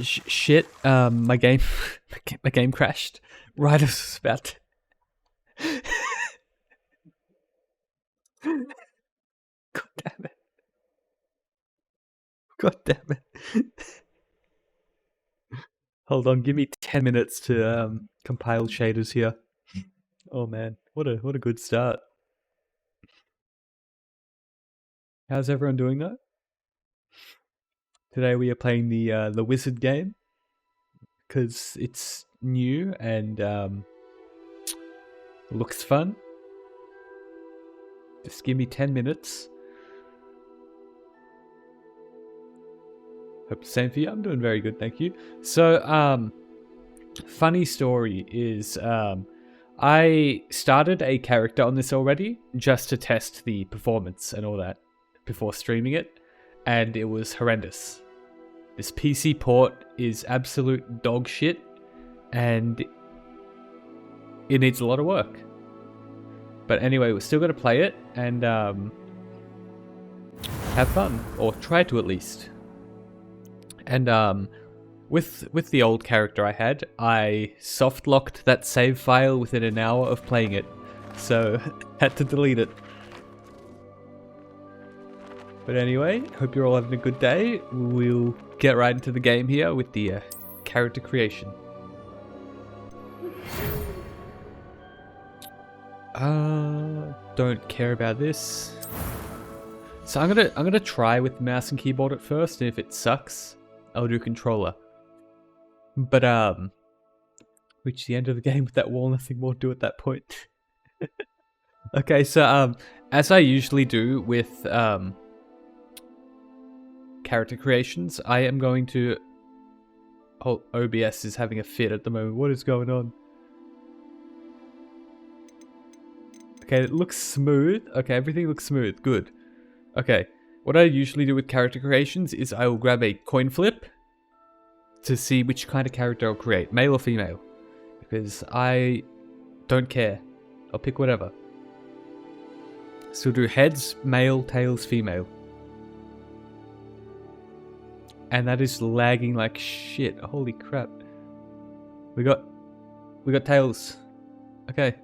Shit. My game, my game crashed. Right as I was about to... God damn it. God damn it. Hold on, give me 10 minutes to compile shaders here. Oh man, what a good start. How's everyone doing though? Today we are playing the wizard game because it's new and looks fun. Just give me 10 minutes. Hope the same for you. I'm doing very good, thank you. So, funny story is I started a character on this already just to test the performance and all that before streaming it, and it was horrendous. This PC port is absolute dog shit, and it needs a lot of work. But anyway, we're still going to play it and have fun, or try to at least. And with the old character I had, I soft locked that save file within an hour of playing it, so had to delete it. But anyway, hope you're all having a good day. We'll get right into the game here with the character creation. Don't care about this. So I'm gonna try with mouse and keyboard at first, and if it sucks, I'll do controller. But reach the end of the game with that wall, nothing more to do at that point. Okay, so as I usually do with character creations, I am going to... Oh, OBS is having a fit at the moment. What is going on? Okay, it looks smooth. Okay, everything looks smooth. Good. Okay, what I usually do with character creations is I will grab a coin flip to see which kind of character I'll create, male or female, because I don't care. I'll pick whatever. So we'll do heads, male, tails, female. And that is lagging like shit. Holy crap. We got tails. Okay.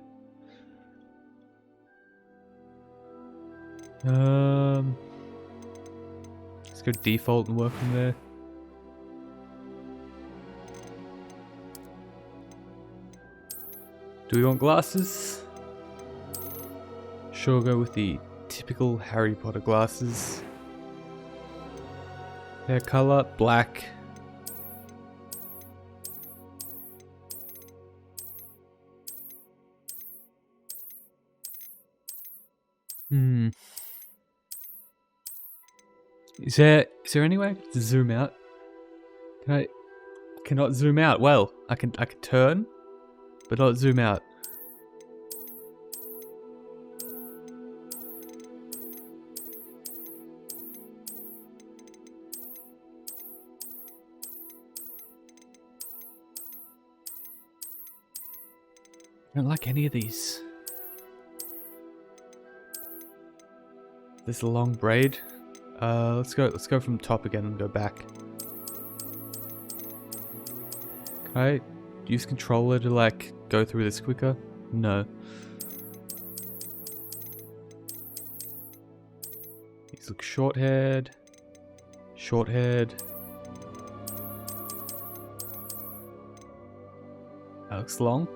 Let's go default and work from there. Do we want glasses? Sure, go with the typical Harry Potter glasses. Hair color, black. Is there any way to zoom out? Cannot zoom out. Well, I can turn, but not zoom out. I don't like any of these. This long braid. Let's go from the top again and go back. Can I use controller to like go through this quicker? No. These look short-haired. Short-haired. That looks long.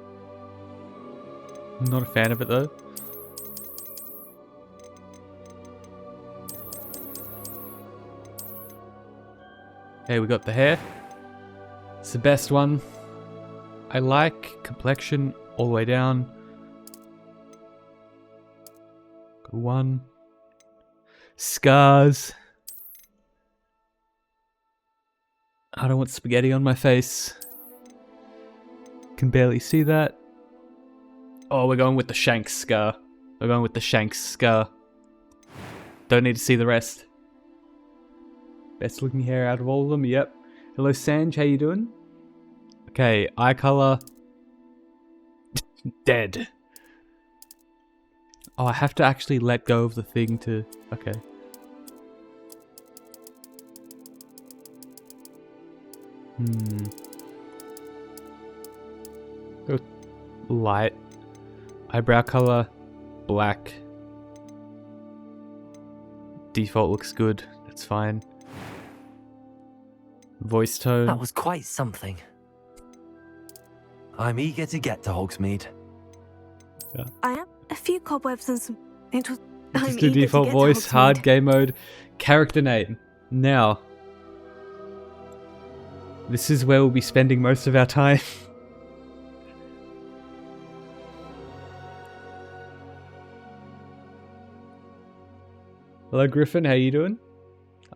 I'm not a fan of it though. Okay, we got the hair. It's the best one. I like complexion all the way down. Go one. Scars. I don't want spaghetti on my face. Can barely see that. Oh, we're going with the Shanks scar. We're going with the Shanks scar. Don't need to see the rest. Best looking hair out of all of them, yep. Hello Sanj, how you doing? Okay, eye color. Dead. Oh, I have to actually let go of the thing to... Okay. Hmm. Go light. Eyebrow color, black. Default looks good. That's fine. Voice tone. That was quite something. I'm eager to get to Hogsmeade. Yeah. I am a few cobwebs and some. It was. Just do default voice, hard game mode, character name. Now, this is where we'll be spending most of our time. Hello, Griffin. How you doing?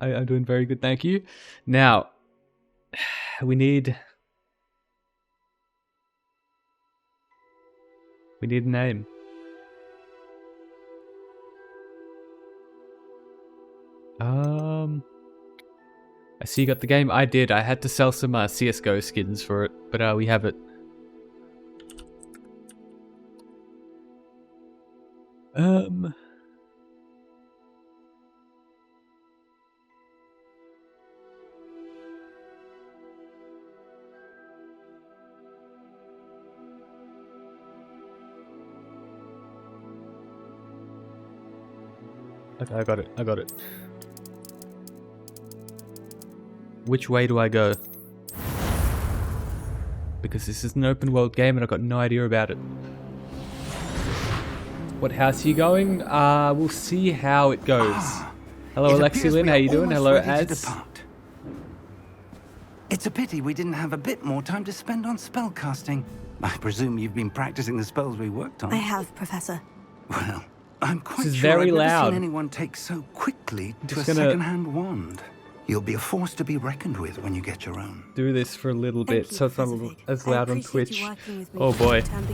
I'm doing very good, thank you. Now, we need a name. I see you got the game. I did. I had to sell some CS:GO skins for it, but we have it. Okay, I got it. Which way do I go? Because this is an open world game and I've got no idea about it. What house are you going? We'll see how it goes. Hello, Alexi Lynn, how you doing? Hello, Az. It's a pity we didn't have a bit more time to spend on spellcasting. I presume you've been practicing the spells we worked on. I have, Professor. Well, I'm quite This is sure very I've never loud. seen anyone take so quickly to a Just gonna second-hand wand. You'll be a force to be reckoned with when you get your own. Do this for a little Thank bit you, so it's not Professor Fig. as I loud on appreciate Twitch. you working with me Oh boy. from the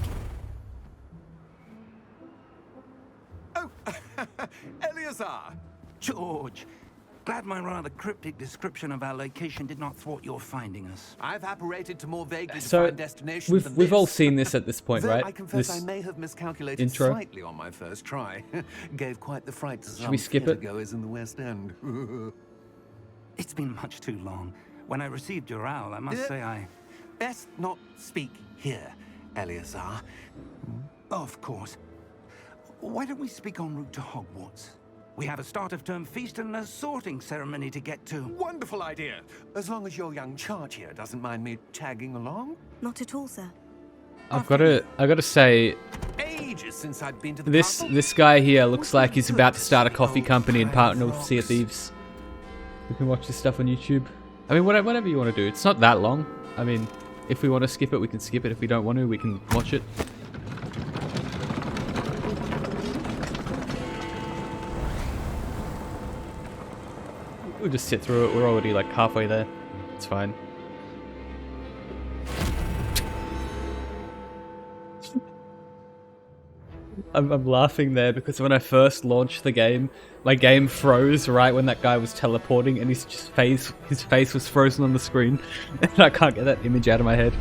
term Oh, Eleazar! George, glad my rather cryptic description of our location did not thwart your finding us. I've apparated to more vaguely So defined destinations than we've all this. seen this at this point, Though right? I confess This I may have miscalculated intro. slightly on my first try. Gave quite the fright to some we skip it? theatregoers in the West End. It's been much too long. When I received your owl, I must say I... Best not speak here, Eleazar. Of course. Why don't we speak en route to Hogwarts? We have a start-of-term feast and a sorting ceremony to get to. Wonderful idea. As long as your young charge here doesn't mind me tagging along. Not at all, sir. I gotta say, Ages since I'd been to the castle. this guy here looks like he's about to start a coffee company and partner with Sea of Thieves. We can watch this stuff on YouTube. I mean, whatever you want to do. It's not that long. I mean, if we want to skip it, we can skip it. If we don't want to, we can watch it. We'll just sit through it. We're already like halfway there. It's fine. I'm laughing there because when I first launched the game, my game froze right when that guy was teleporting, and his face was frozen on the screen, and I can't get that image out of my head.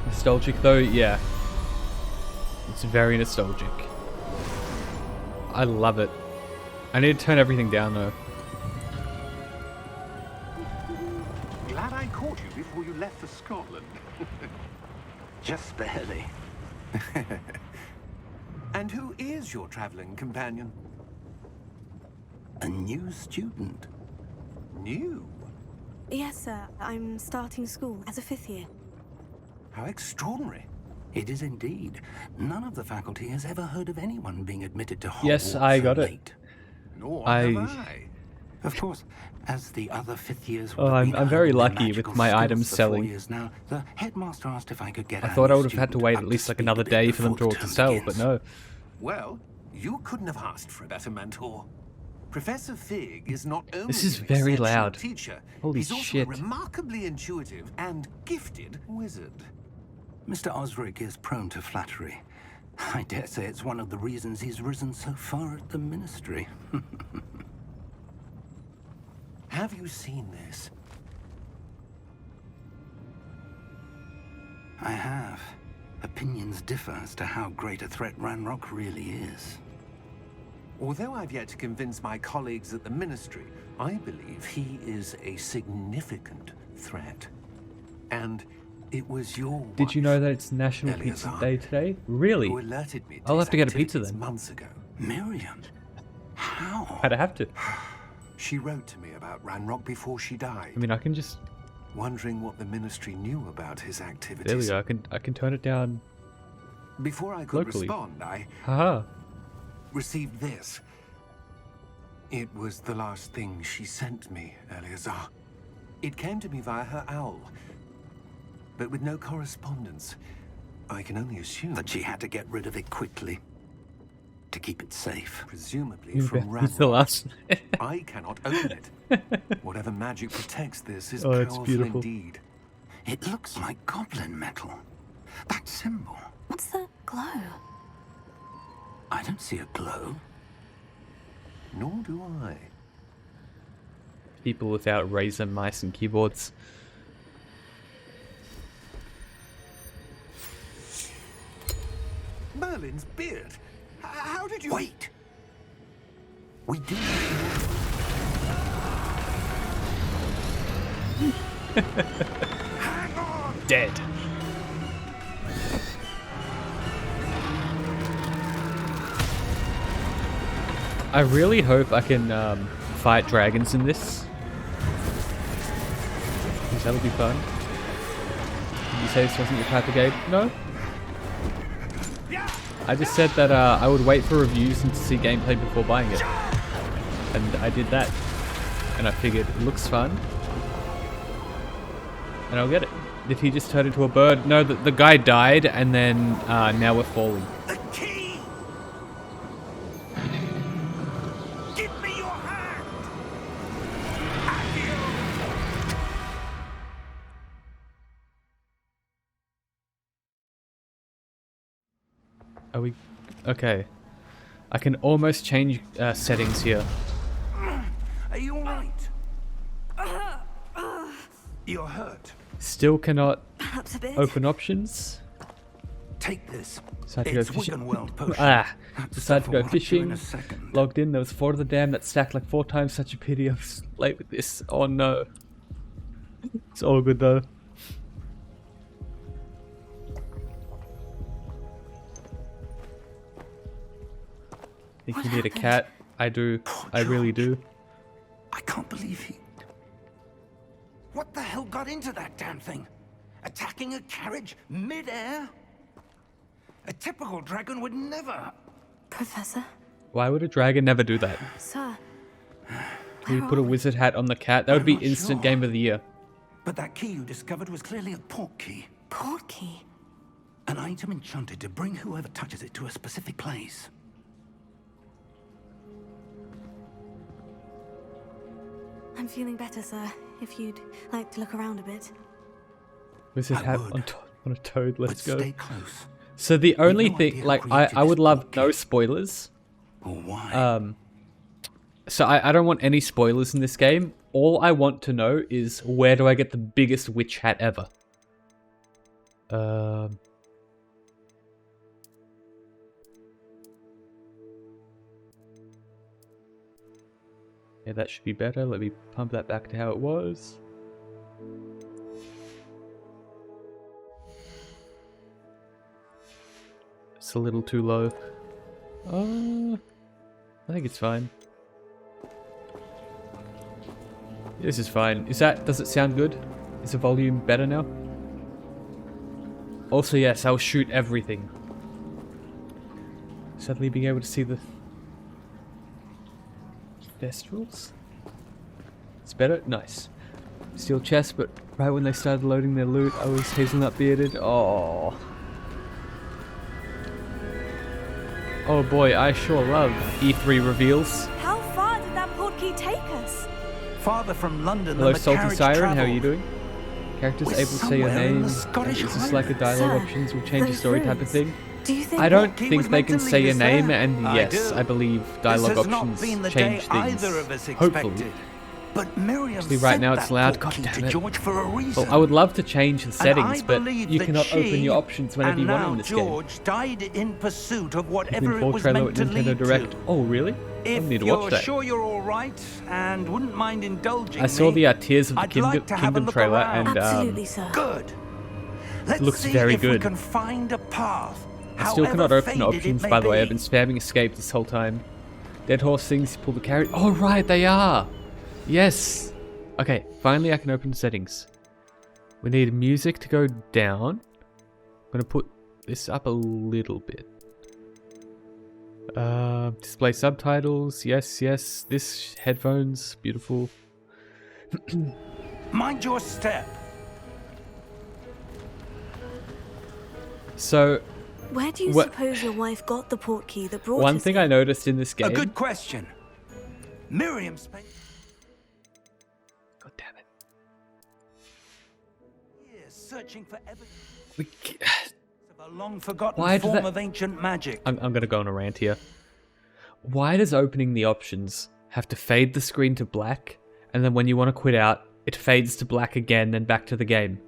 Nostalgic though, yeah. It's very nostalgic. I love it. I need to turn everything down though. Glad I caught you before you left for Scotland. Just barely. And who is your traveling companion? A new student. New? Yes, sir. I'm starting school as a 5th year. How extraordinary. It is indeed. None of the faculty has ever heard of anyone being admitted to Hogwarts Yes, I got so it. late. Nor I- have I. Of course, as the other 5th years Oh, would have I'm been very earning their lucky with magical my skills items for 4 selling. years now, the headmaster asked if I could get I our thought I new would have had to student wait up at least like speed another a bit day for them before to the term sell, but begins. no. Well, you couldn't have asked for a better mentor. Professor Fig is not only This is an very exceptional loud. teacher, Holy he's also shit. a remarkably intuitive and gifted wizard. Mr. Osric is prone to flattery. I dare say it's one of the reasons he's risen so far at the ministry. Have you seen this? I have. Opinions differ as to how great a threat Ranrock really is. Although I've yet to convince my colleagues at the Ministry, I believe he is a significant threat. And it was your Did you wife, know that it's National Pizza Eleazar, Day today? Really? who alerted me to I'll his have to get a pizza activities then. months ago. Miriam? How? I'd have to. She wrote to me about Ranrock before she died, I mean, I can just... wondering what the Ministry knew about his activities. There we go. I can turn it down. Before I could Locally. respond, I Haha. received this. It was the last thing she sent me, Eleazar. It came to me via her owl, but with no correspondence. I can only assume That she had to get rid of it quickly. To keep it safe. presumably You from bet. It's the Ranrock. last. I cannot open it. Whatever magic protects this is Oh, it's powerful beautiful. indeed. It looks like goblin metal. That symbol. What's the glow? I don't see a glow. Nor do I. People without Razer mice and keyboards. Merlin's beard. How did you... Wait! We do. Hang on! Dead. I really hope I can fight dragons in this. Because that'll be fun. Did you say this wasn't your type of game? No? I just said that I would wait for reviews and to see gameplay before buying it. And I did that. And I figured it looks fun. And I'll get it. Did he just turn into a bird? No, the guy died and then now we're falling. The key! Give me your hand! Have you? Are we... Okay. I can almost change settings here. Are you alright? You're hurt. Still cannot Perhaps a bit. open options. Take this. Decided to go It's fishing. Wiggenweld potion. Decided to go Stuff will rot you in fishing. a second. Logged in. There was 4 of the dam that stacked like 4 times. Such a pity. I was late with this. Oh no. It's all good though. Think What you need a happened? cat? I do. Poor I really do. George. I can't believe he... What the hell got into that damn thing? Attacking a carriage mid-air? A typical dragon would never... Professor? Why would a dragon never do that? Sir? Can we Where put a are we? wizard hat on the cat? That would I'm be not instant sure. game of the year. But that key you discovered was clearly a port key. Port key? An item enchanted to bring whoever touches it to a specific place. I'm feeling better, sir. If you'd like to look around a bit. Wizard I hat would. on a toad. Let's But go. stay close. So the only no thing, idea like, who I created would this love port no key. spoilers. Or why? So I don't want any spoilers in this game. All I want to know is where do I get the biggest witch hat ever? Yeah, that should be better. Let me pump that back to how it was. It's a little too low. I think it's fine. This is fine. Does it sound good? Is the volume better now? Also, yes, I'll shoot everything. Suddenly being able to see the Thestrals? It's better? Nice. Steel chest, but right when they started loading their loot, I was hazelnut bearded. Oh. Oh boy, I sure love E3 reveals. How far did that port key take us? Farther from London Hello, than the Salty carriage Siren, how are you travelled. doing? Characters We're able to say your somewhere in name? the Is Scottish this like a dialogue Sir, options will change your those story type of runes. thing? Do you think I don't Key think was they meant can to say lead your us name, there. and I yes, do. I believe This dialogue has not options been the change day things. either of us Hopefully. expected. But Miriam Actually, right sent now it's that loud. portkey God damn to it. George for a reason. Well, I would love to change the settings, And I but believe you that cannot open she your options whenever you and want in now this game. George died in pursuit of It's whatever been it full was trailer meant with to Nintendo lead Direct. to. Oh, really? I If need to you're watch that. sure you're all right and wouldn't mind indulging I saw me, the Tears of the I'd like to have a Kingdom look trailer, around. and Absolutely, sir. Good. Let's looks see very if we good. can find a path. I still cannot however open the faded it options, may by the way. be. I've been spamming escape this whole time. Dead horse things, pull the carrot. Oh, right, they are. Yes. Okay, finally I can open the settings. We need music to go down. I'm going to put this up a little bit. Display subtitles. Yes, yes. This headphones. Beautiful. Mind your step. So, Where do you suppose your wife got the portkey that brought one us thing here? I noticed in this game... A good question. Miriam spent God damn it. years searching for evidence We... of a long-forgotten Why does form that- of ancient magic. I'm going to go on a rant here. Why does opening the options have to fade the screen to black, and then when you want to quit out, it fades to black again, then back to the game?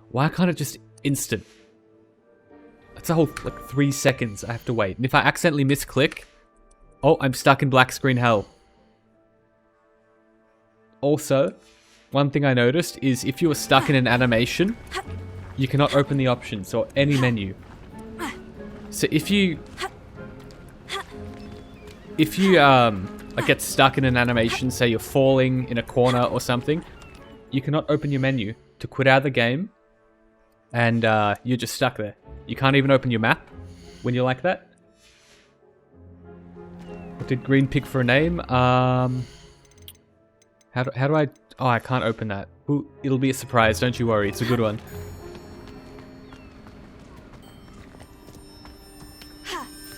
Why can't it just instant? That's a whole, 3 seconds I have to wait. And if I accidentally misclick, oh, I'm stuck in black screen hell. Also, one thing I noticed is if you are stuck in an animation, you cannot open the options or any menu. So if you like get stuck in an animation, say you're falling in a corner or something, you cannot open your menu to quit out of the game, and you're just stuck there. You can't even open your map when you're like that. What did Green pick for a name? How do I... Oh, I can't open that. Ooh, it'll be a surprise, don't you worry. It's a good one.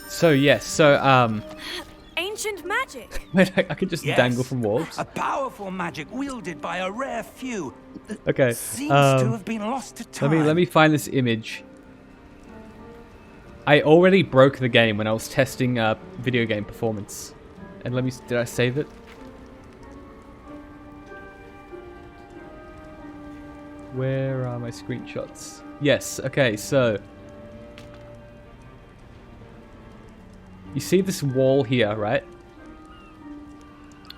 So, yes, Ancient magic. wait, I can just Yes, dangle from walls. A powerful magic wielded by a rare few. That Okay, seems to have been lost to time. let me find this image. I already broke the game when I was testing video game performance. And did I save it? Where are my screenshots? Yes, okay, so... You see this wall here, right?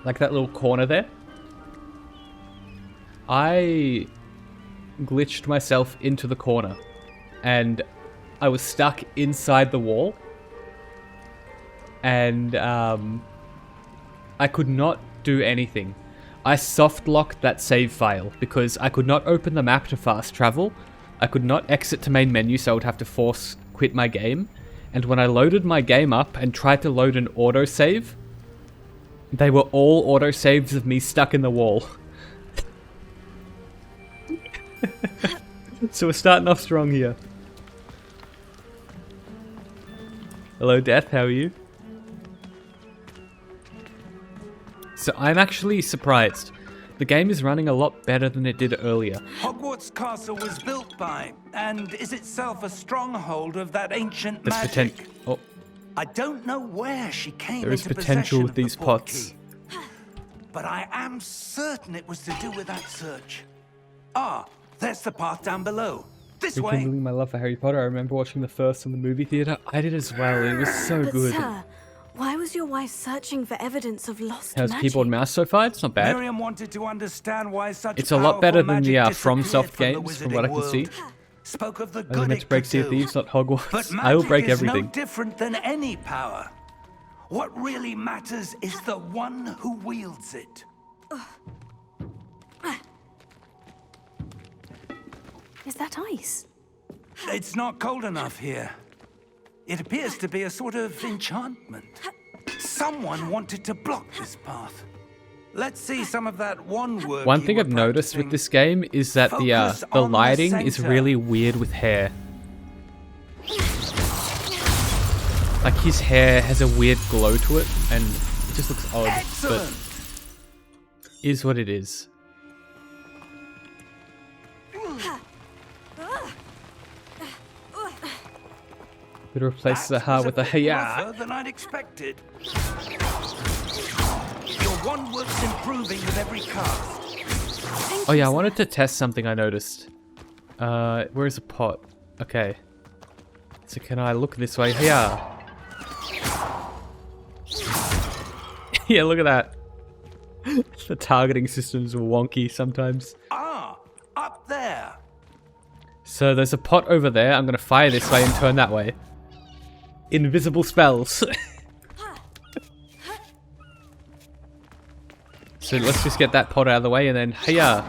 Like that little corner there? I glitched myself into the corner. And I was stuck inside the wall. And I could not do anything. I soft locked that save file because I could not open the map to fast travel. I could not exit to main menu, so I would have to force quit my game. And when I loaded my game up and tried to load an autosave, they were all autosaves of me stuck in the wall. So we're starting off strong here. Hello, Death, how are you? So I'm actually surprised. The game is running a lot better than it did earlier. Hogwarts Castle was built by, and is itself a stronghold of that ancient There's magic. potential. Oh, I don't know where she came there is into potential possession with of the these pots. portkey, but I am certain it was to do with that search. Ah, there's the path down below. This way. Rekindling my love for Harry Potter. I remember watching the first in the movie theater. I did as well. It was so But good. sir, why was your wife searching for evidence of lost How's magic? keyboard and mouse so far? It's not bad. Miriam wanted to understand why such It's a lot better powerful than the magic From disappeared Soft from the games, from what I wizarding can see. world. Spoke of the I good was meant to it break could Sea of do. Thieves, not But Hogwarts. I will magic break is everything. no different than any power. What really matters is the one who wields it. Is that ice? It's not cold enough here. It appears to be a sort of enchantment. Someone wanted to block this path. Let's see some of that work. One you thing were I've noticed with practicing. this game is that the Focus on the lighting is center. really weird with hair. Like his hair has a weird glow to it, and it just looks odd. Excellent. But is what it is. Gonna replace the ha with a hiya. Rougher than I'd expected. Your wand works improving with every cast. Oh yeah, I wanted to test something I noticed. Where's the pot? Okay. So can I look this way? Hiya. Yeah, look at that. The targeting system's wonky sometimes. Ah, up there. So there's a pot over there. I'm gonna fire this way and turn that way. Invisible spells. So let's just get that pot out of the way and then hiya.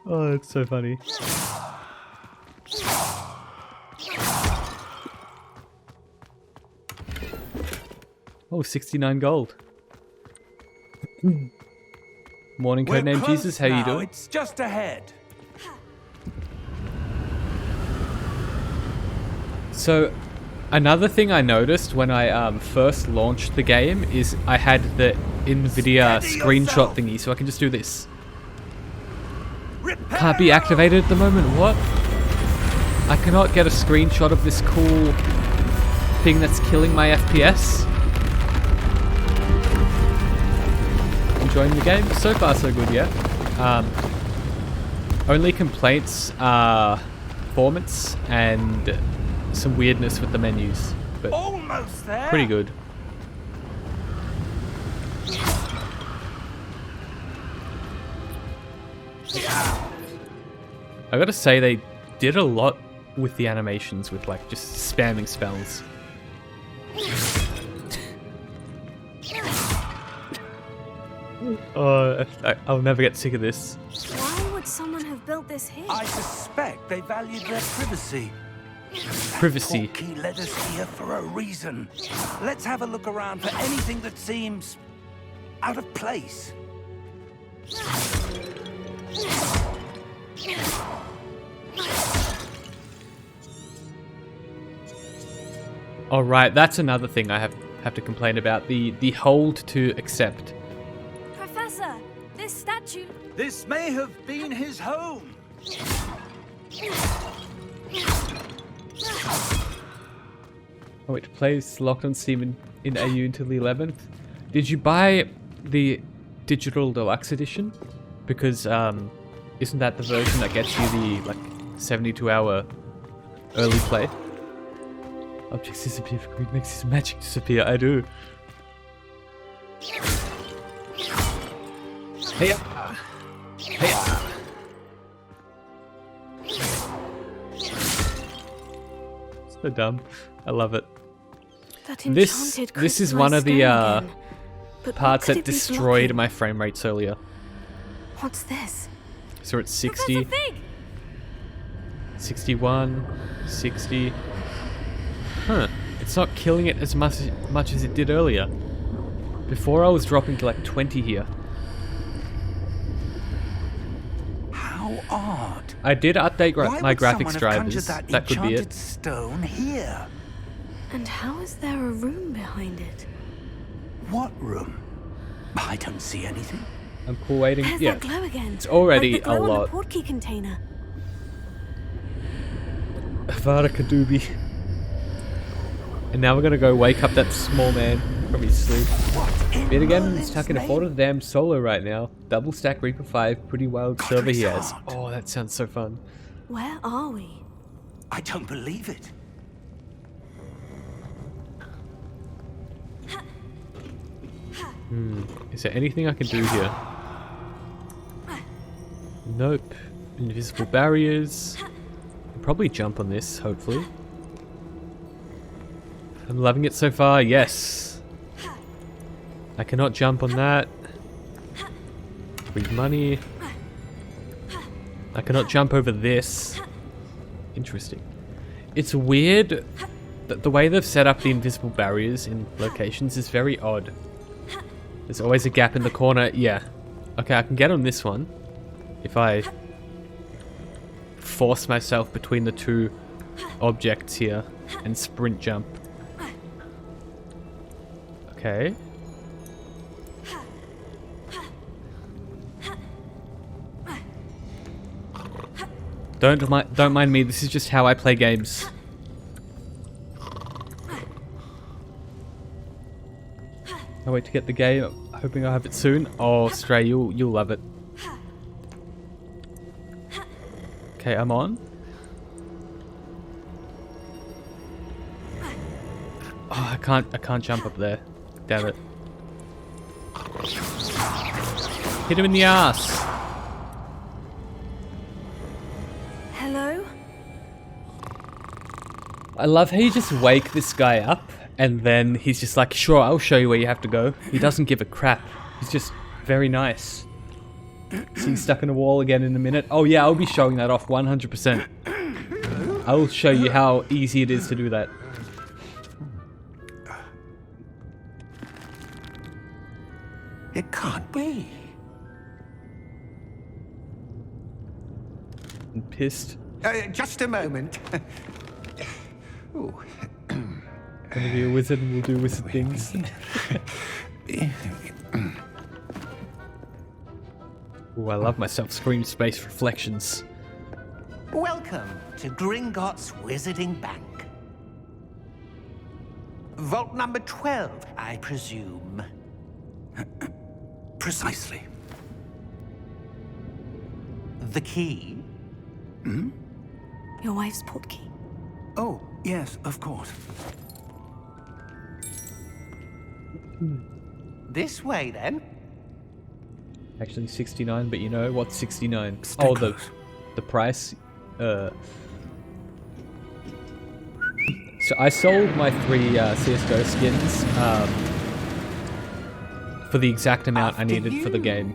Oh, it's so funny. Oh, 69 gold. Morning, We're Codename close Jesus. How you now. doing? It's just ahead. So, another thing I noticed when I first launched the game is I had the NVIDIA Steady screenshot yourself. thingy, so I can just do this. Repair! Can't be activated at the moment. What? I cannot get a screenshot of this cool thing that's killing my FPS. Enjoying the game? So far, so good, yeah. Only complaints are performance and some weirdness with the menus, but Almost there. pretty good. I gotta say, they did a lot with the animations with like just spamming spells. Oh, I'll never get sick of this. Why would someone have built this here? I suspect they valued their privacy. Privacy. Portkey led us here for a reason. Let's have a look around for anything that seems out of place. All right, that's another thing I have to complain about, the hold to accept. Professor, this statue. This may have been his home. Oh, it plays locked on Steam in AU until the 11th. Did you buy the digital deluxe edition? Because isn't that the version that gets you the like 72-hour early play? Objects disappear for green makes his magic disappear. I do. Hey up. Hey up. So dumb. I love it. That This enchanted is one of the crystallized stone again. But what parts could that it be destroyed blocking? my frame rates earlier. What's this? So it's 60, Professor Fig! 61, 60. Huh. It's not killing it as much as it did earlier. Before I was dropping to like 20 here. How odd. I did update Why my would graphics someone have conjured drivers. that Could be enchanted it. stone here? And how is there a room behind it? What room? I don't see anything. I'm cool waiting. There's Yeah. that glow again. It's already like the a glow lot. on the portkey container. Avada Kedavra. And now we're gonna go wake up that small man from his sleep. What in Bit again, Merlin's stuck in a name? photo damn solo right now. Double stack Reaper 5, pretty wild server he has. Godric's Oh, that sounds so fun. Where are we? I don't believe it. Is there anything I can do here? Nope. Invisible barriers. I'll probably jump on this, hopefully. I'm loving it so far, yes. I cannot jump on that. Free money. I cannot jump over this. Interesting. It's weird that the way they've set up the invisible barriers in locations is very odd. There's always a gap in the corner. Yeah. Okay, I can get on this one. If I force myself between the two objects here and sprint jump. Don't mind me. This is just how I play games. I wait to get the game. Hoping I'll have it soon. Oh, Stray, you'll love it. Okay, I'm on. Oh, I can't jump up there. Damn it. Hit him in the ass. Hello? I love how you just wake this guy up and then he's just like, sure, I'll show you where you have to go. He doesn't give a crap. He's just very nice. So he's stuck in a wall again in a minute. Oh yeah, I'll be showing that off 100%. I'll show you how easy it is to do that. It can't be. I'm pissed. Just a moment. Ooh. Gonna be a wizard and we'll do wizard things. Ooh, I love myself screen space reflections. Welcome to Gringotts Wizarding Bank. Vault number 12, I presume. Precisely. The key? Your wife's portkey. Oh, yes, of course. This way, then. Actually 69, but you know what's 69? Stay Oh, close. the price. So I sold my 3 CS:GO skins for the exact amount I needed for the game.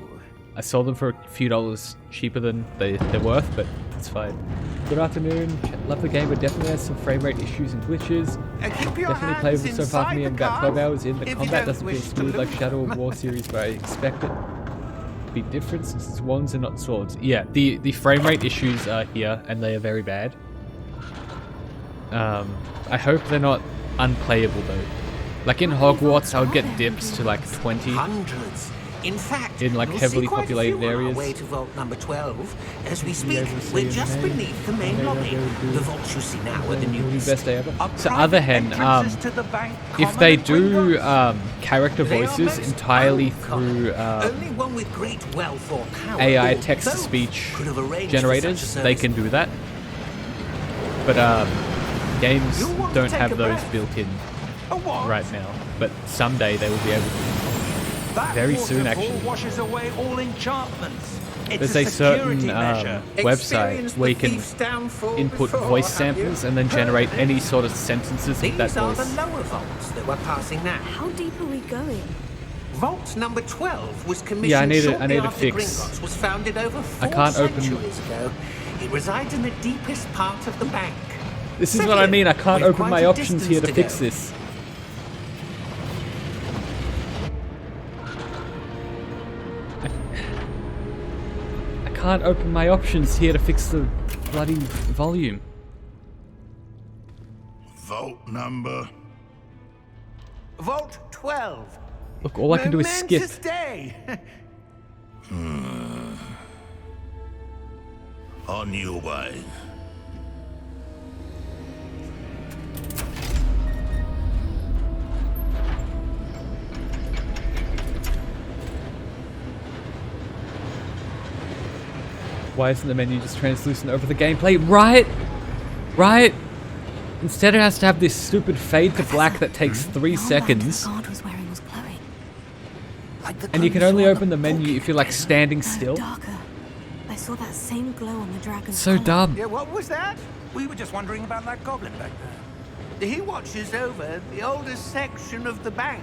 I sold them for a few dollars cheaper than they're worth, but it's fine. Good afternoon. Love the game, but definitely has some frame rate issues and glitches. Definitely playable so far for me. I'm about 12 hours in. The combat doesn't feel smooth like Shadow of War series, but I expect it to be different since it's wands and not swords. Yeah, the frame rate issues are here, and they are very bad. I hope they're not unplayable though. Like in Hogwarts, I would get dips to like 20. Hundreds. In fact, in like we'll heavily see quite a populated few on our areas. way to vault number 12. As we Be speak, able to see we're your just name. beneath the main Maybe lobby. they'll do- The vault you see now are the Will be newest. best day ever. A So private other hand, entrances to the bank if common they at do Gringotts. character They are voices most entirely uncommon. through Only one with great wealth or power AI or text-to-speech both could have arranged for generators, such a they service. can do that. But games You'll want to don't take have a those breath. built in A what? right now. But someday they will be able to. That Very soon, waterfall actually. washes away all enchantments. It's There's a certain security measure. website Experienced where you the can thief's downfall input before, voice have you? samples and then generate any sort of sentences with that These are voice. the lower vaults that we're passing now. How deep are we going? Vault number 12 was commissioned Yeah, I need shortly a after fix. Gringotts was founded over 4 I can't open- centuries ago. It resides in the deepest part of the bank. This is what I mean, I can't We've open quite my a options here to distance fix go. this. I can't open my options here to fix the bloody volume. Vault number. Vault 12. Look, all I can do is skip. Momentous day. On your way. Why isn't the menu just translucent over the gameplay? Right? Right? Instead it has to have this stupid fade to black that takes 3 The seconds. armband the guard was wearing was glowing. Like the And you glow can only saw on open the menu if you're like standing No, still. darker. I saw that same glow on the dragon's So collar. dumb. Yeah, what was that? We were just wondering about that goblin back there. He watches over the oldest section of the bank.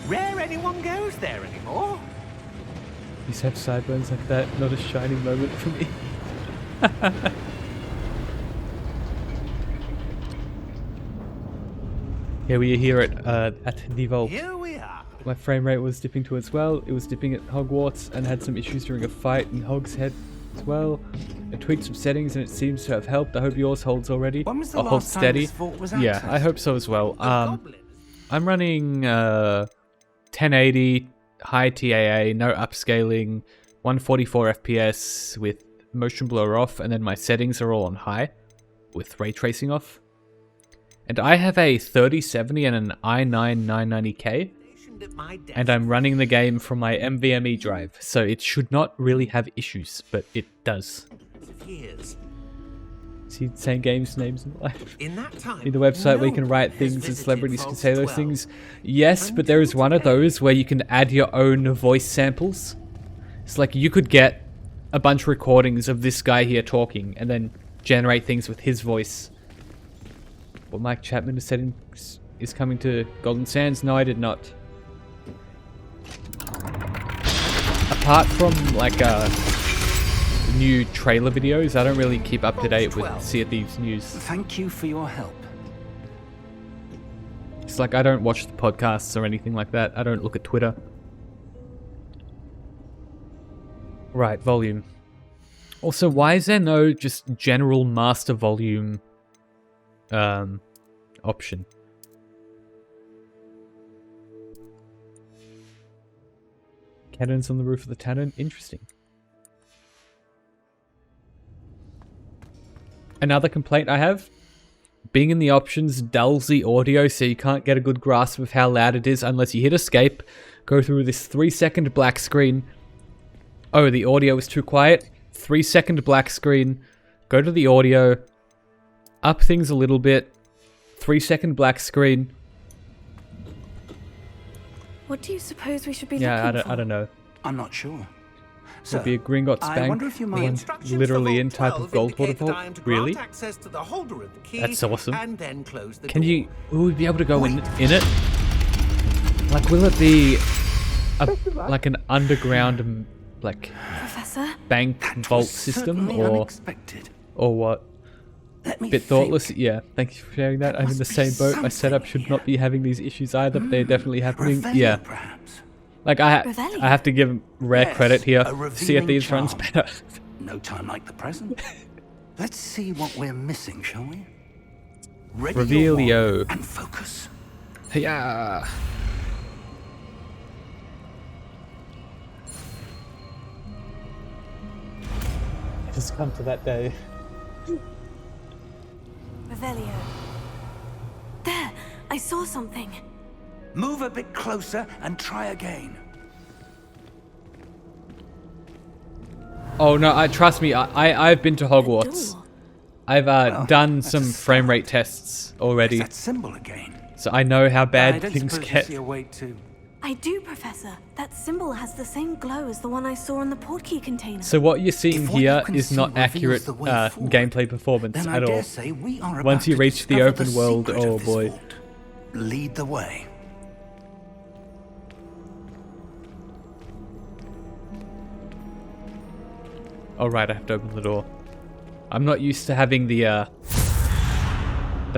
Rare anyone goes there anymore. These have sideburns like that, not a shining moment for me. Yeah, we are here at the vault. Here we are. My frame rate was dipping to as well. It was dipping at Hogwarts and had some issues during a fight in Hog's Head as well. I tweaked some settings and it seems to have helped. I hope yours holds already. When was the Or holds last time steady. this vault was Yeah, I accessed? hope so as well. Goblins. I'm running 1080 high TAA, no upscaling, 144 FPS with motion blur off, and then my settings are all on high with ray tracing off. And I have a 3070 and an i9 990K, and I'm running the game from my NVMe drive, so it should not really have issues, but it does. See, saying games names in life. In the website where you can write things and celebrities can say those things. Yes, but there is one of those where you can add your own voice samples. It's like you could get a bunch of recordings of this guy here talking and then generate things with his voice. What Mike Chapman has said is coming to Golden Sands? No, I did not. Apart from like new trailer videos, I don't really keep up to date with Sea of Thieves news. Thank you for your help. It's like I don't watch the podcasts or anything like that. I don't look at Twitter. Right, volume. Also, why is there no just general master volume option? Cannons on the roof of the tavern? Interesting. Another complaint I have, being in the options dulls the audio so you can't get a good grasp of how loud it is unless you hit escape, go through this 3-second black screen. Oh, the audio is too quiet. 3-second black screen, go to the audio, up things a little bit, 3-second black screen. What do you suppose we should be Yeah, looking for? I don't know. I'm not sure. Would be a Gringotts I bank, wonder if you the might... one literally in type of gold water vault. Really? That's awesome. Can you? Will we be able to go in it? Like, will it be like an underground like Professor? bank That vault was system certainly or unexpected. what? Let me Bit think. thoughtless. Yeah, thank you for sharing that. I'm in the must be same boat. My setup should not be having these issues either, but they're definitely happening. Revelio, Yeah. perhaps. Like I Revelio? have to give rare Yes, credit here. a See if revealing these runs charm. better. No time like the present. Let's see what we're missing, shall we? Ready Revelio. your wand and focus. Yeah. It has come to that day. Revelio. There! I saw something. Move a bit closer and try again. Oh no! Trust me. I've been to Hogwarts. Door. I've done that's some a frame rate start. tests already, That symbol again. so I know how I bad don't things suppose you get. see a way to... I do, Professor. That symbol has the same glow as the one I saw in the portkey container. So what you're seeing If what here you can is see not reveals accurate the way forward, gameplay performance then I at dare all. say we are Once about you to reach the discover open world, secret oh of this boy. vault. Lead the way. Oh right, I have to open the door. I'm not used to having the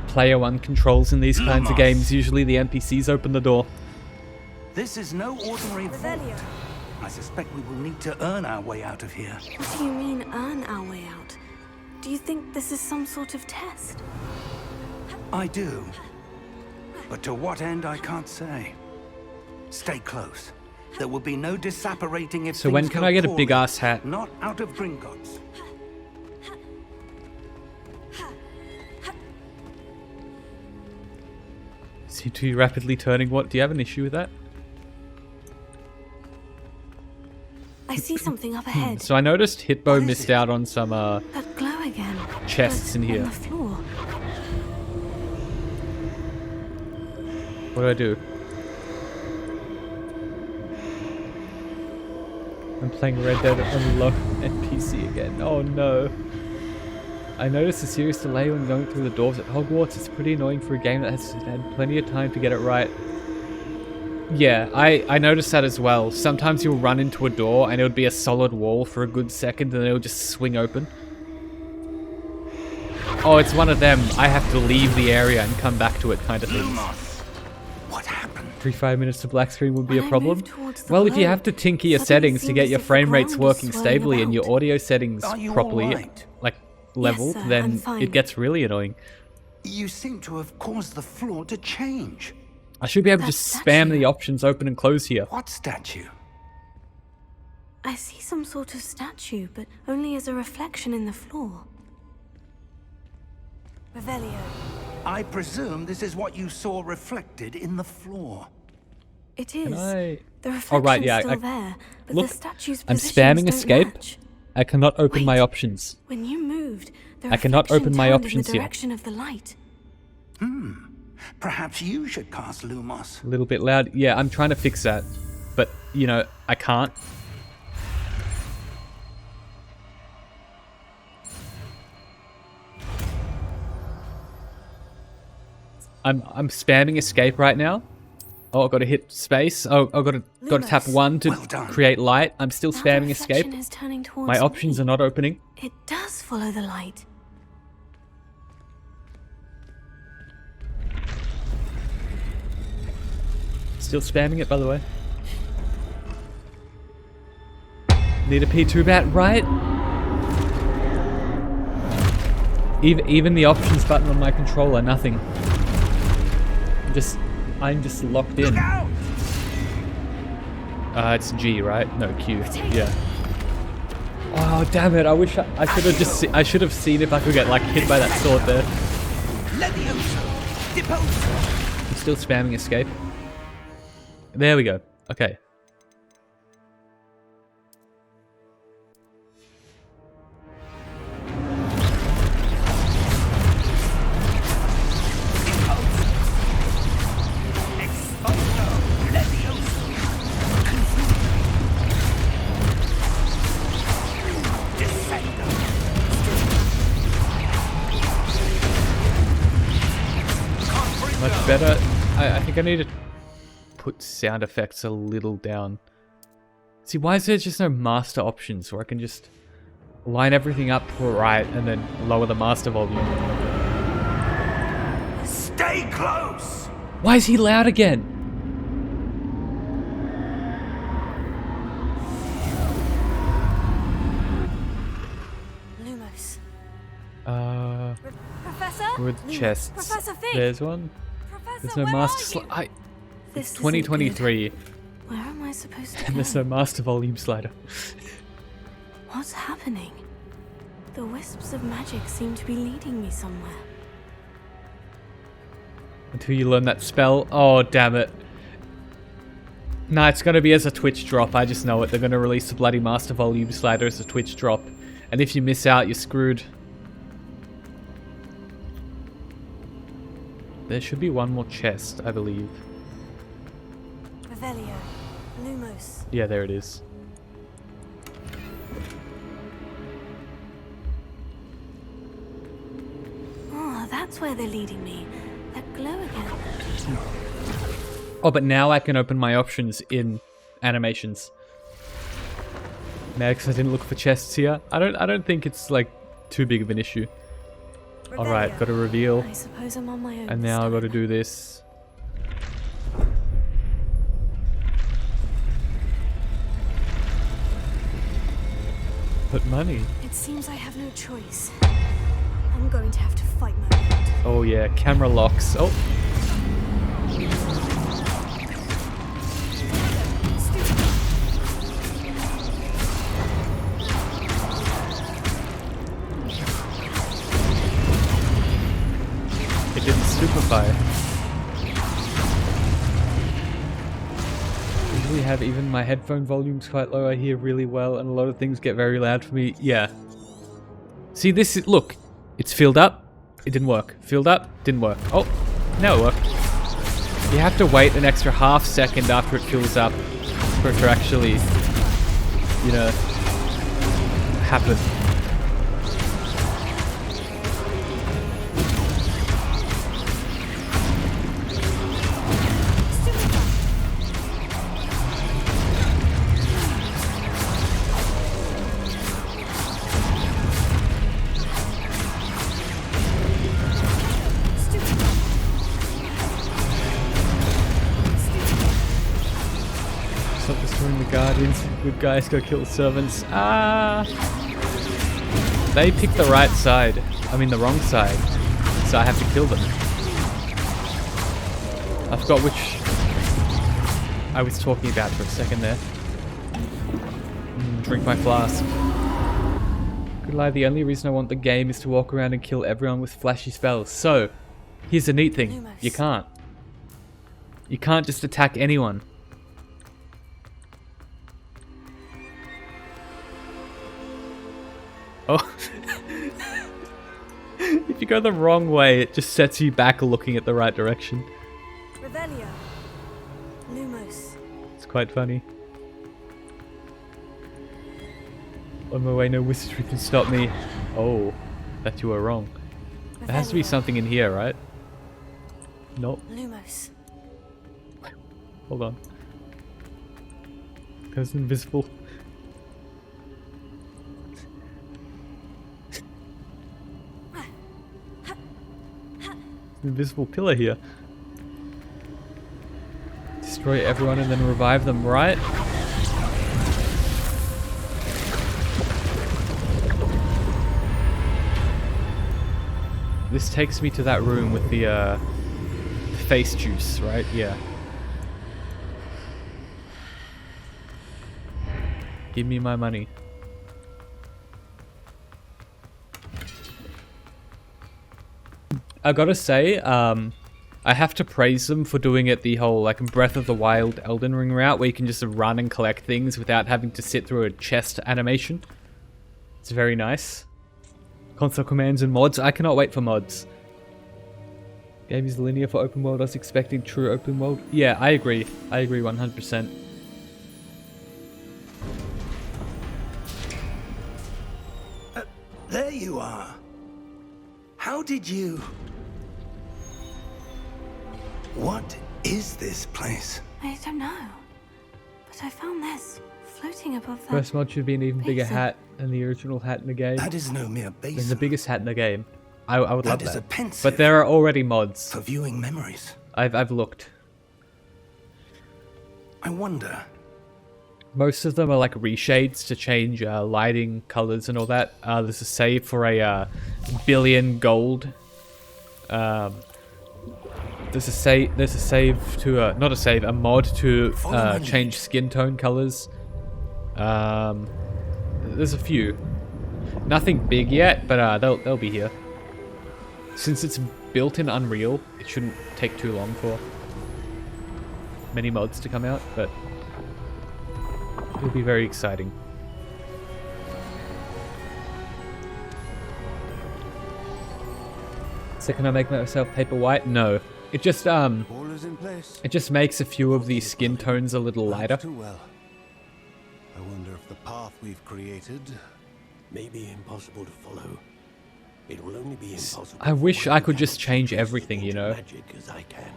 player one controls in these kinds of games. Usually the NPCs open the door. This is no ordinary vault. Revelio. I suspect we will need to earn our way out of here. What do you mean, earn our way out? Do you think this is some sort of test? I do. But to what end, I can't say. Stay close. There will be no disapparating if So when things can go I get a poorly. big ass hat? Not out of Gringotts. Seem to be rapidly turning. What? Do you have an issue with that? I see something up ahead. So I noticed Hitbo is missed it? out on some That glow again. chests but in here. On the floor. What do I do? I'm playing Red Dead on low NPC again. Oh no. I noticed a serious delay when going through the doors at Hogwarts. It's pretty annoying for a game that has had plenty of time to get it right. Yeah, I noticed that as well. Sometimes you'll run into a door and it would be a solid wall for a good second and then it'll just swing open. Oh, it's one of them. I have to leave the area and come back to it kind of things. Lumos. What happened? 3-5 minutes to black screen would be When a I problem. moved towards the Well, if you glow, have to tinker your suddenly settings to seemed get as your if the frame rates ground was working swirling stably and your about. audio settings Are you all properly, right? like leveled, sir, I'm then fine. it gets really annoying. You seem to have caused the floor to change. I should be able to That just spam statue. the options open and close here. What statue? I see some sort of statue, but only as a reflection in the floor. Revelio. I presume this is what you saw reflected in the floor. It is. Can I... The reflection's Oh, right, yeah, still there, but look, the statue's I'm positions spamming don't escape. match. I cannot open my Wait. options. When you moved, the I cannot reflection open my turned options in the here. direction of the light. Perhaps you should cast Lumos. A little bit loud. Yeah, I'm trying to fix that. But, you know, I can't. I'm spamming escape right now. Oh, I've got to hit space. Oh, I've got to tap Lumos. 1 to Well done. create light. I'm still Now the spamming reflection escape. is turning towards My options me. are not opening. It does follow the light. Still spamming it, by the way. Need a P2 bat, right? Even the options button on my controller, nothing. I'm just locked in. It's G, right? No, Q. Yeah. Oh, damn it! I wish I should have I should have seen if I could get like hit by that sword there. Levioso! Depose! I'm still spamming escape. There we go. Okay. Much better. I think I need to put sound effects a little down. See, why is there just no master options where I can just line everything up right and then lower the master volume? Stay close! Why is he loud again? Lumos. With Professor? Lumos. chests. Professor Fig. There's one. Professor, There's no where master. are you? It's This isn't 2023, good. Where am I supposed to and there's go? no master volume slider. What's happening? The wisps of magic seem to be leading me somewhere. Until you learn that spell. Oh, damn it. Nah, it's gonna be as a Twitch drop. I just know it. They're gonna release the bloody master volume slider as a Twitch drop. And if you miss out, you're screwed. There should be one more chest, I believe. Revelio. Lumos. Yeah, there it is. Oh, that's where they're leading me. That glow again. Oh, but now I can open my options in animations. Now, because I didn't look for chests here. I don't think it's like too big of an issue. All right, Revelio. got to reveal, I suppose I'm on my own. and this now I got to time. do this. But money. It seems I have no choice. I'm going to have to fight my way out. Oh yeah, camera locks. Oh, it didn't stupefy. Usually have even my headphone volume's quite low. I hear really well, and a lot of things get very loud for me. Yeah. See, this is, look, it's filled up. It didn't work. Filled up, didn't work. Oh, now it worked. You have to wait an extra half second after it fills up for it to actually, you know, happen. Stop destroying the guardians. Good guys go kill the servants. Ah! They picked the right side. I mean the wrong side. So I have to kill them. I forgot which I was talking about for a second there. drink my flask. Good lie, the only reason I want the game is to walk around and kill everyone with flashy spells. So, here's the neat thing. You can't. You can't just attack anyone. Oh. If you go the wrong way, it just sets you back looking at the right direction. Revelio. Lumos. It's quite funny. On my way, no wizardry can stop me. Oh, that you were wrong. There has to be something in here, right? Nope. Lumos. Hold on. Goes invisible. Invisible pillar here. Destroy everyone and then revive them, right? This takes me to that room with the face juice, right? Yeah. Give me my money. I gotta say, I have to praise them for doing it the whole like Breath of the Wild Elden Ring route where you can just run and collect things without having to sit through a chest animation. It's very nice. Console commands and mods. I cannot wait for mods. Game is linear for open world. I was expecting true open world. Yeah, I agree. I agree 100%. There you are. How did you... What is this place? I don't know. But I found this floating above that. First mod should be an even bigger basin. hat than the original hat in the game. That is no mere Than the basin. biggest hat in the game. I would love That is that. a pensive But there are already mods. for viewing memories. I've looked. I wonder... Most of them are like reshades to change lighting, colors, and all that. There's a save for a billion gold. There's a save to not a save, a mod to change skin tone colors. There's a few. Nothing big yet, but they'll be here. Since it's built in Unreal, it shouldn't take too long for many mods to come out, but it'll be very exciting. So can I make myself paper white? No. It just All is in place. it just makes a few of these skin tones a little lighter. Too well. I wonder if the path we've created May be impossible to follow. It will only be impossible. I wish for I one could who just cannot change trace everything, the you know. magic as I can.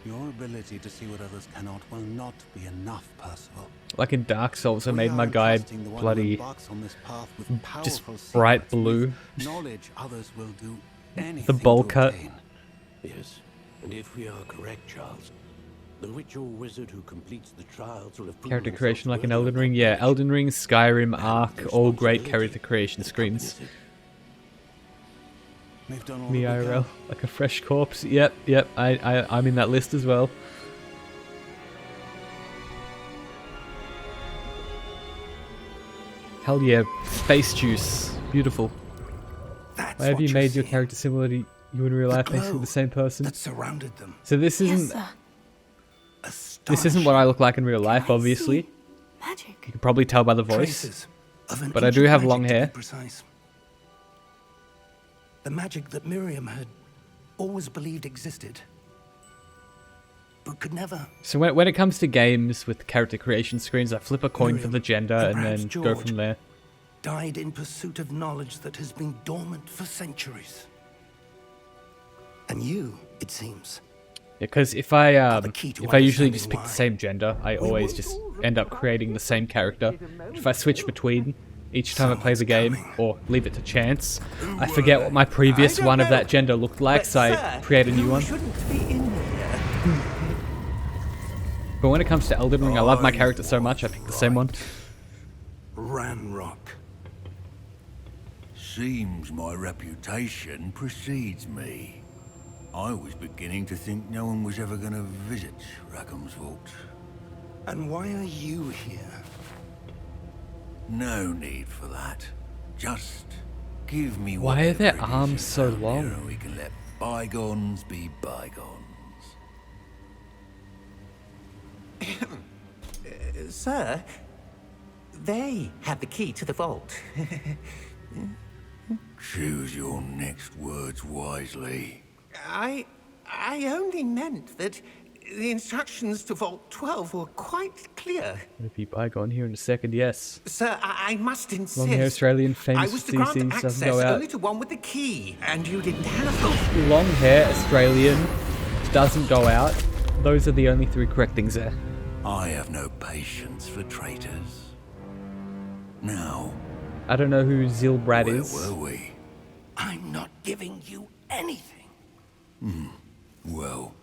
Your ability to see what others cannot will not be enough, Percival. Like in Dark Souls, I We made are my guy entrusting the one who bloody embarks on this path with just powerful bright secrets, blue. with knowledge others will do anything The bowl to cut. obtain. Yes, and if we are correct, Charles, the ritual wizard who completes the trials will have proven Character himself creation like in worthy of Elden that Ring. Yeah, knowledge. Elden Ring, Skyrim, Ark, all great Responsibility character creation that screens. accompanies it. We've done all Me that we IRL, can. like a fresh corpse. Yep, I'm in that list as well. Hell yeah, face juice, beautiful. That's Why have what you you made your see. character similar to you in real life, basically glow the same person? that surrounded them. So this Yes, isn't sir. this isn't what I look like in real life, Can I obviously. see magic. You can probably tell by the voice. Traces of an But I do ancient have magic long to be hair. precise. The magic that Miriam had always believed existed, but could never. So when it comes to games with character creation screens, I flip a coin for Miriam, the gender and and perhaps then go George. from there. Died in pursuit of knowledge that has been dormant for centuries. And you, it seems, Because if I the key to usually understanding just pick why. the same gender, I always just end up creating the same character. If I switch between each time I play the game or leave it to chance, I forget what my previous one of that gender looked like, so I create a new one. But when it comes to Elden Ring, I love my character so much, I pick the same one. Ranrock. Seems my reputation precedes me. I was beginning to think no one was ever going to visit Rackham's Vault. And why are you here? No need for that. Just give me Why are their whatever it is arms you so found long? here and we can let bygones be bygones. Sir, they have the key to the vault. Choose your next words wisely. I only meant that the instructions to Vault 12 were quite clear. Gonna be bygone here in a second, yes. Sir, I must insist. Long hair Australian I famous was to for these grant scenes doesn't access go out. only to one with the key, and you didn't have. Long hair Australian doesn't go out. Those are the only three correct things there. I have no patience for traitors. Now, I don't know who Zilbrad where is. were we? I'm not giving you anything. Well,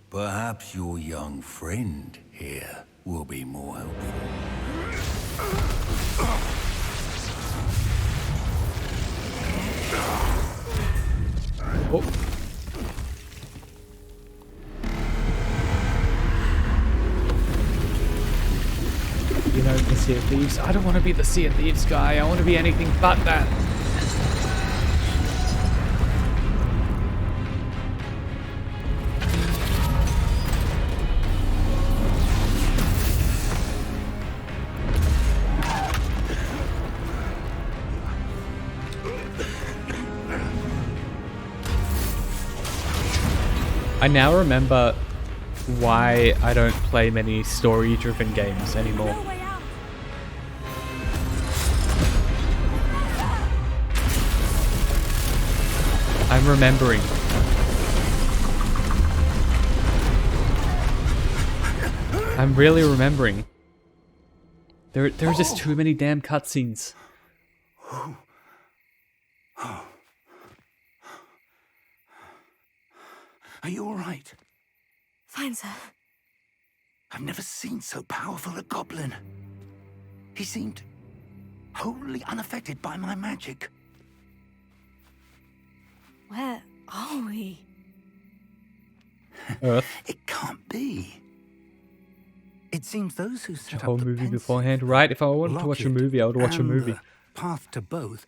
perhaps your young friend here will be more helpful. Oh. You know, the Sea of Thieves. I don't want to be the Sea of Thieves guy. I want to be anything but that. I now remember why I don't play many story-driven games anymore. No way out. I'm remembering. I'm really remembering. There are just too many damn cutscenes. Are you all right? Fine, sir. I've never seen so powerful a goblin. He seemed wholly unaffected by my magic. Where are we? Earth. It can't be. It seems those who set A whole up the movie pensive, beforehand, right? If I wanted to watch a locket, movie, I would watch a and movie. the path to both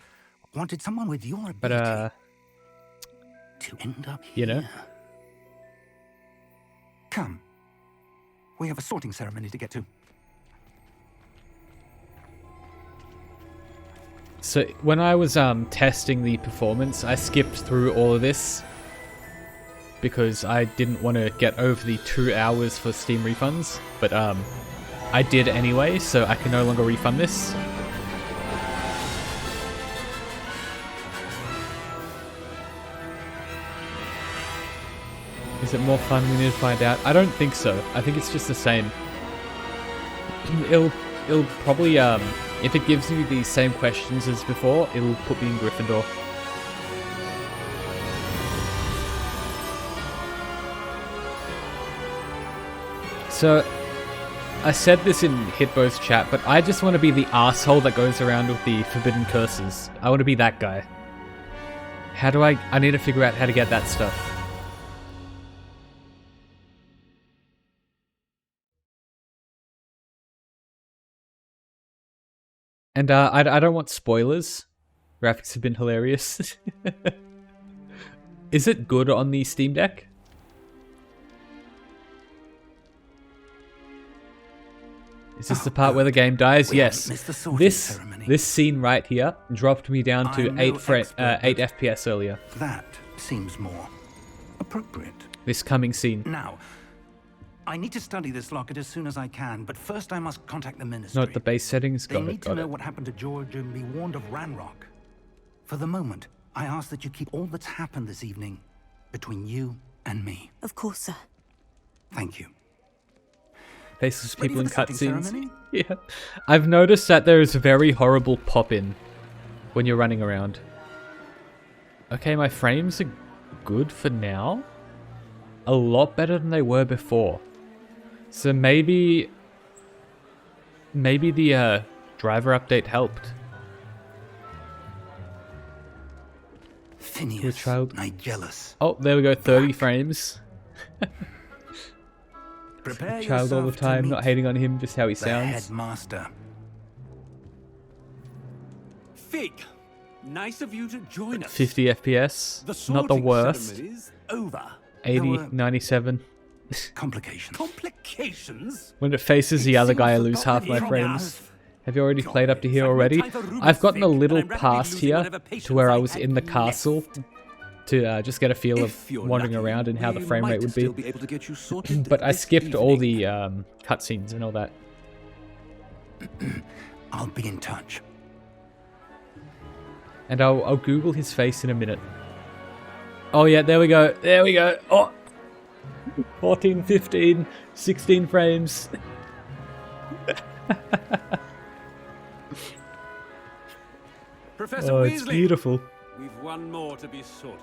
wanted someone with your ability But to end up you here. know. Come. We have a sorting ceremony to get to. So when I was testing the performance, I skipped through all of this because I didn't want to get over the 2 hours for Steam refunds, but I did anyway, so I can no longer refund this. Is it more fun? We need to find out. I don't think so. I think it's just the same. It'll probably if it gives you the same questions as before, it'll put me in Gryffindor. So, I said this in Hitbo's chat, but I just want to be the asshole that goes around with the forbidden curses. I want to be that guy. How do I need to figure out how to get that stuff. And I don't want spoilers. Graphics have been hilarious. Is it good on the Steam Deck? Is this the part where the game dies? We Yes. haven't missed the sorting This ceremony. this scene right here dropped me down to I'm no 8 expert, but- FPS earlier. That seems more appropriate. This coming scene. Now, I need to study this locket as soon as I can, but first I must contact the ministry. Note the base settings. They Got need it. to Got know it. what happened to George and be warned of Ranrock. For the moment, I ask that you keep all that's happened this evening between you and me. Of course, sir. Thank you. Faceless Ready people in for the sorting cutscenes. ceremony? Yeah. I've noticed that there is a very horrible pop-in when you're running around. Okay, my frames are good for now. A lot better than they were before. So maybe the driver update helped. Phineas, child. Nigellus. Oh, there we go, 30 frames. Prepare Child all the yourself to time, meet not hating on him, just how he the sounds. headmaster. evening. Nice of you to join us. 50 FPS, The not the sorting worst. ceremony's over. 80, 97. Complications. Complications? When it faces the other guy, I lose half my frames. Have you already played up to here already? I've gotten a little past here to where I was in the castle to just get a feel of wandering around and how the frame rate would be. But I skipped all the cutscenes and all that. I'll be in touch. And I'll Google his face in a minute. Oh yeah, there we go. There we go. Oh! 14, 15, 16 frames. Professor Oh, Weasley, it's beautiful. we've one more to be sorted.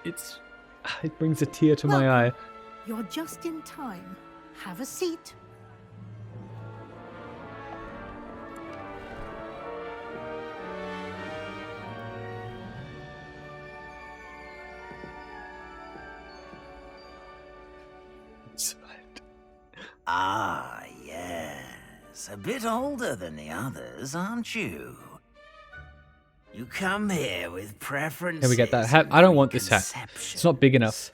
It brings a tear to my eye. You're just in time. Have a seat. Ah, yes. A bit older than the others, aren't you? You come here with preferences. Can we get that hat? I don't want this hat. It's not big enough.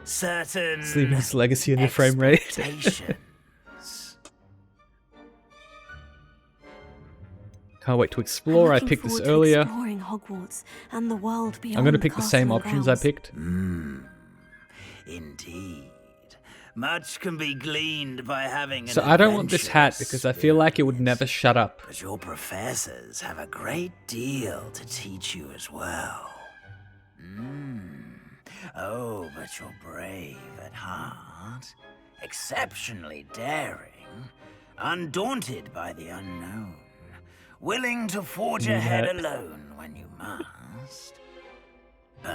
Certain It's leaving its legacy in the frame rate. expectations. Can't wait to explore. I I'm looking picked this forward to earlier. exploring Hogwarts and the world beyond I'm going to the pick the same castle and options I grounds. picked. Indeed. Much can be gleaned by having an So I don't want this hat adventurous because I feel like it would never shut up. But your professors have a great deal to teach you as well. Oh, but you're brave at heart, exceptionally daring, undaunted by the unknown, willing to forge ahead alone when you must.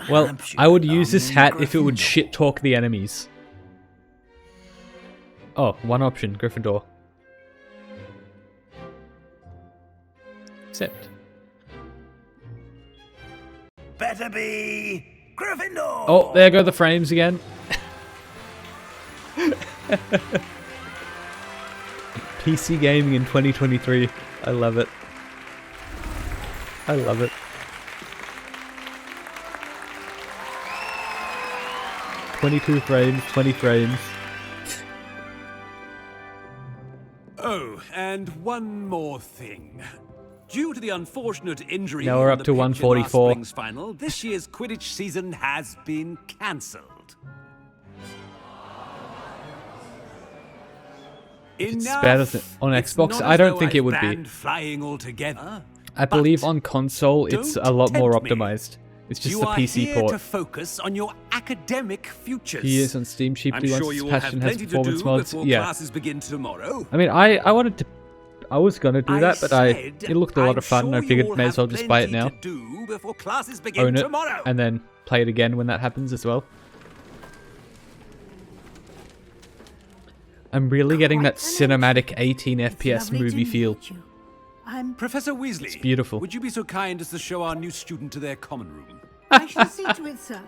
Well, Perhaps you I would belong use this in hat if it would Gryffindor. shit talk the enemies. Oh, one option, Gryffindor. Accept. Better be Gryffindor. Oh, there go the frames again. PC gaming in 2023. I love it. I love it. 22 frames, 20 frames. Oh, and one more thing. Due to the unfortunate injury Now we're on up the to pitch in 144. last spring's final, this year's Quidditch season has been cancelled. It's better than on Xbox. I don't think it would be. Flying altogether. I believe on console it's don't a lot more tempt me. optimized. It's just You the are PC here port. to focus on your academic futures. He is on Steam I'm cheaply sure once you it's will patched have and has plenty to performance do mods. before Yeah. classes begin tomorrow. I mean, I wanted to, I was gonna do that, but said, it looked a lot of fun, and I I'm sure figured you will may as well have just buy it plenty now, to do before classes begin own it, tomorrow. and then play it again when that happens as well. I'm really getting that cinematic 18 FPS Lovely to movie feel. meet you. I'm Professor Weasley, It's beautiful. would you be so kind as to show our new student to their common room? I shall see to it, sir.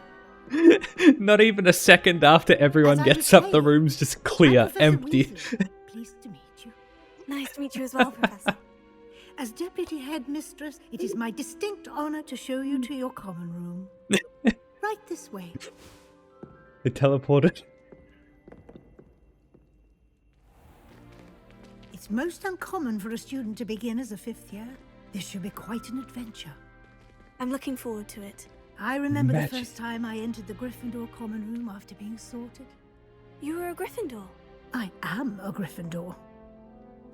Not even a second after everyone As I gets up, was the saying, room's just I'm clear, Professor empty. Weasley. Pleased to meet you. Nice to meet you as well, Professor. As deputy headmistress, it is my distinct honor to show you to your common room. Right this way. They teleported. It's most uncommon for a student to begin as a fifth year. This should be quite an adventure. I'm looking forward to it. I remember Magic. the first time I entered the Gryffindor common room after being sorted. You were a Gryffindor. I am a Gryffindor.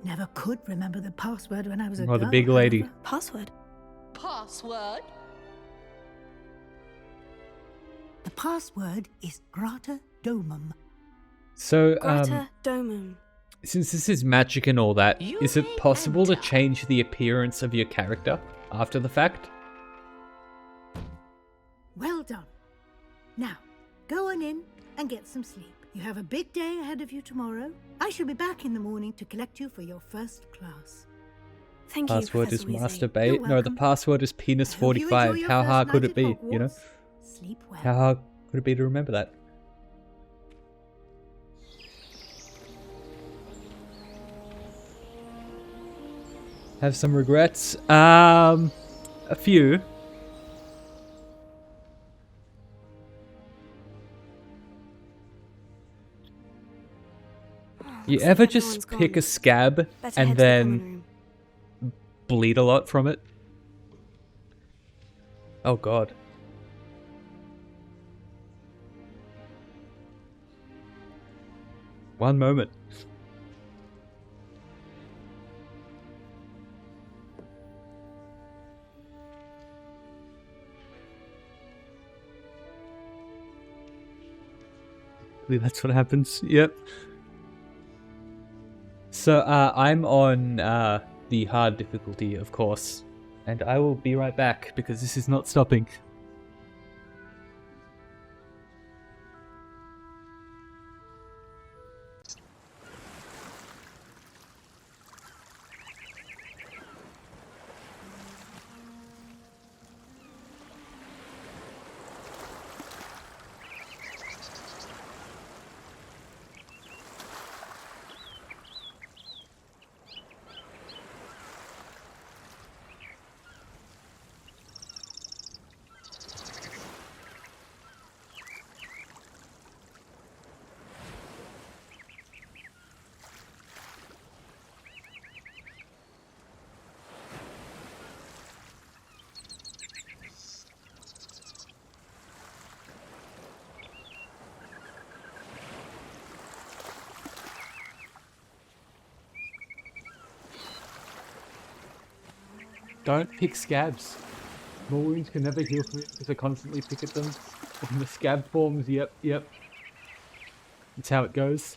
Never could remember the password when I was a Oh, girl. the big lady. however. Password. Password? The password is Grata Domum. So, Grata Domum. since this is magic and all that, You is it may possible to enter. change the appearance of your character after the fact? Well done. Now, go on in and get some sleep. You have a big day ahead of you tomorrow. I shall be back in the morning to collect you for your first class. Thank you, Password Professor is Weasley. masturbate. You're No, the welcome. password is I hope penis you enjoy 45. your How first hard could night it be, at you know? Hogwarts. Sleep well. How hard could it be to remember that? Have some regrets. A few. You Looks ever like just everyone's pick gone. a scab Better head and to the then common room. bleed a lot from it? Oh god. One moment. That's what happens. Yep. So I'm on the hard difficulty, of course, and I will be right back because this is not stopping. Don't pick scabs. More wounds can never heal from it because I constantly pick at them. When the scab forms, yep. That's how it goes.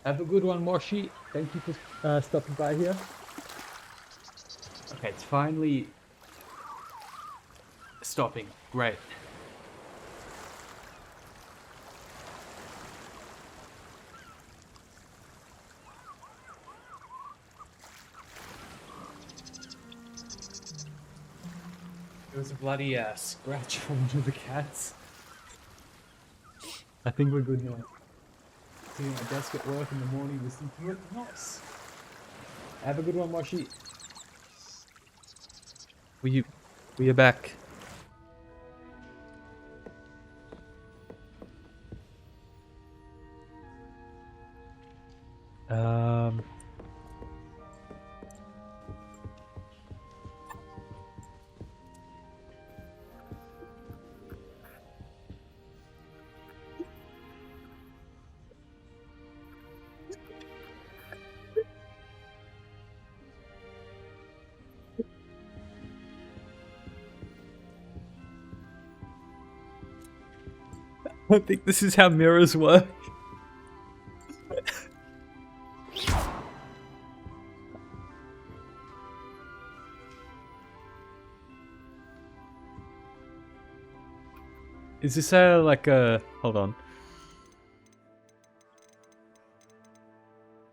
Have a good one, Moshi. Thank you for stopping by here. Okay, it's finally stopping. Great. There was a bloody scratch from one of the cats. I think we're good now. Sitting at my desk at work in the morning listening to it. Nice. Have a good one, Moshi. We're back. I don't think this is how mirrors work. Is this like a... Hold on.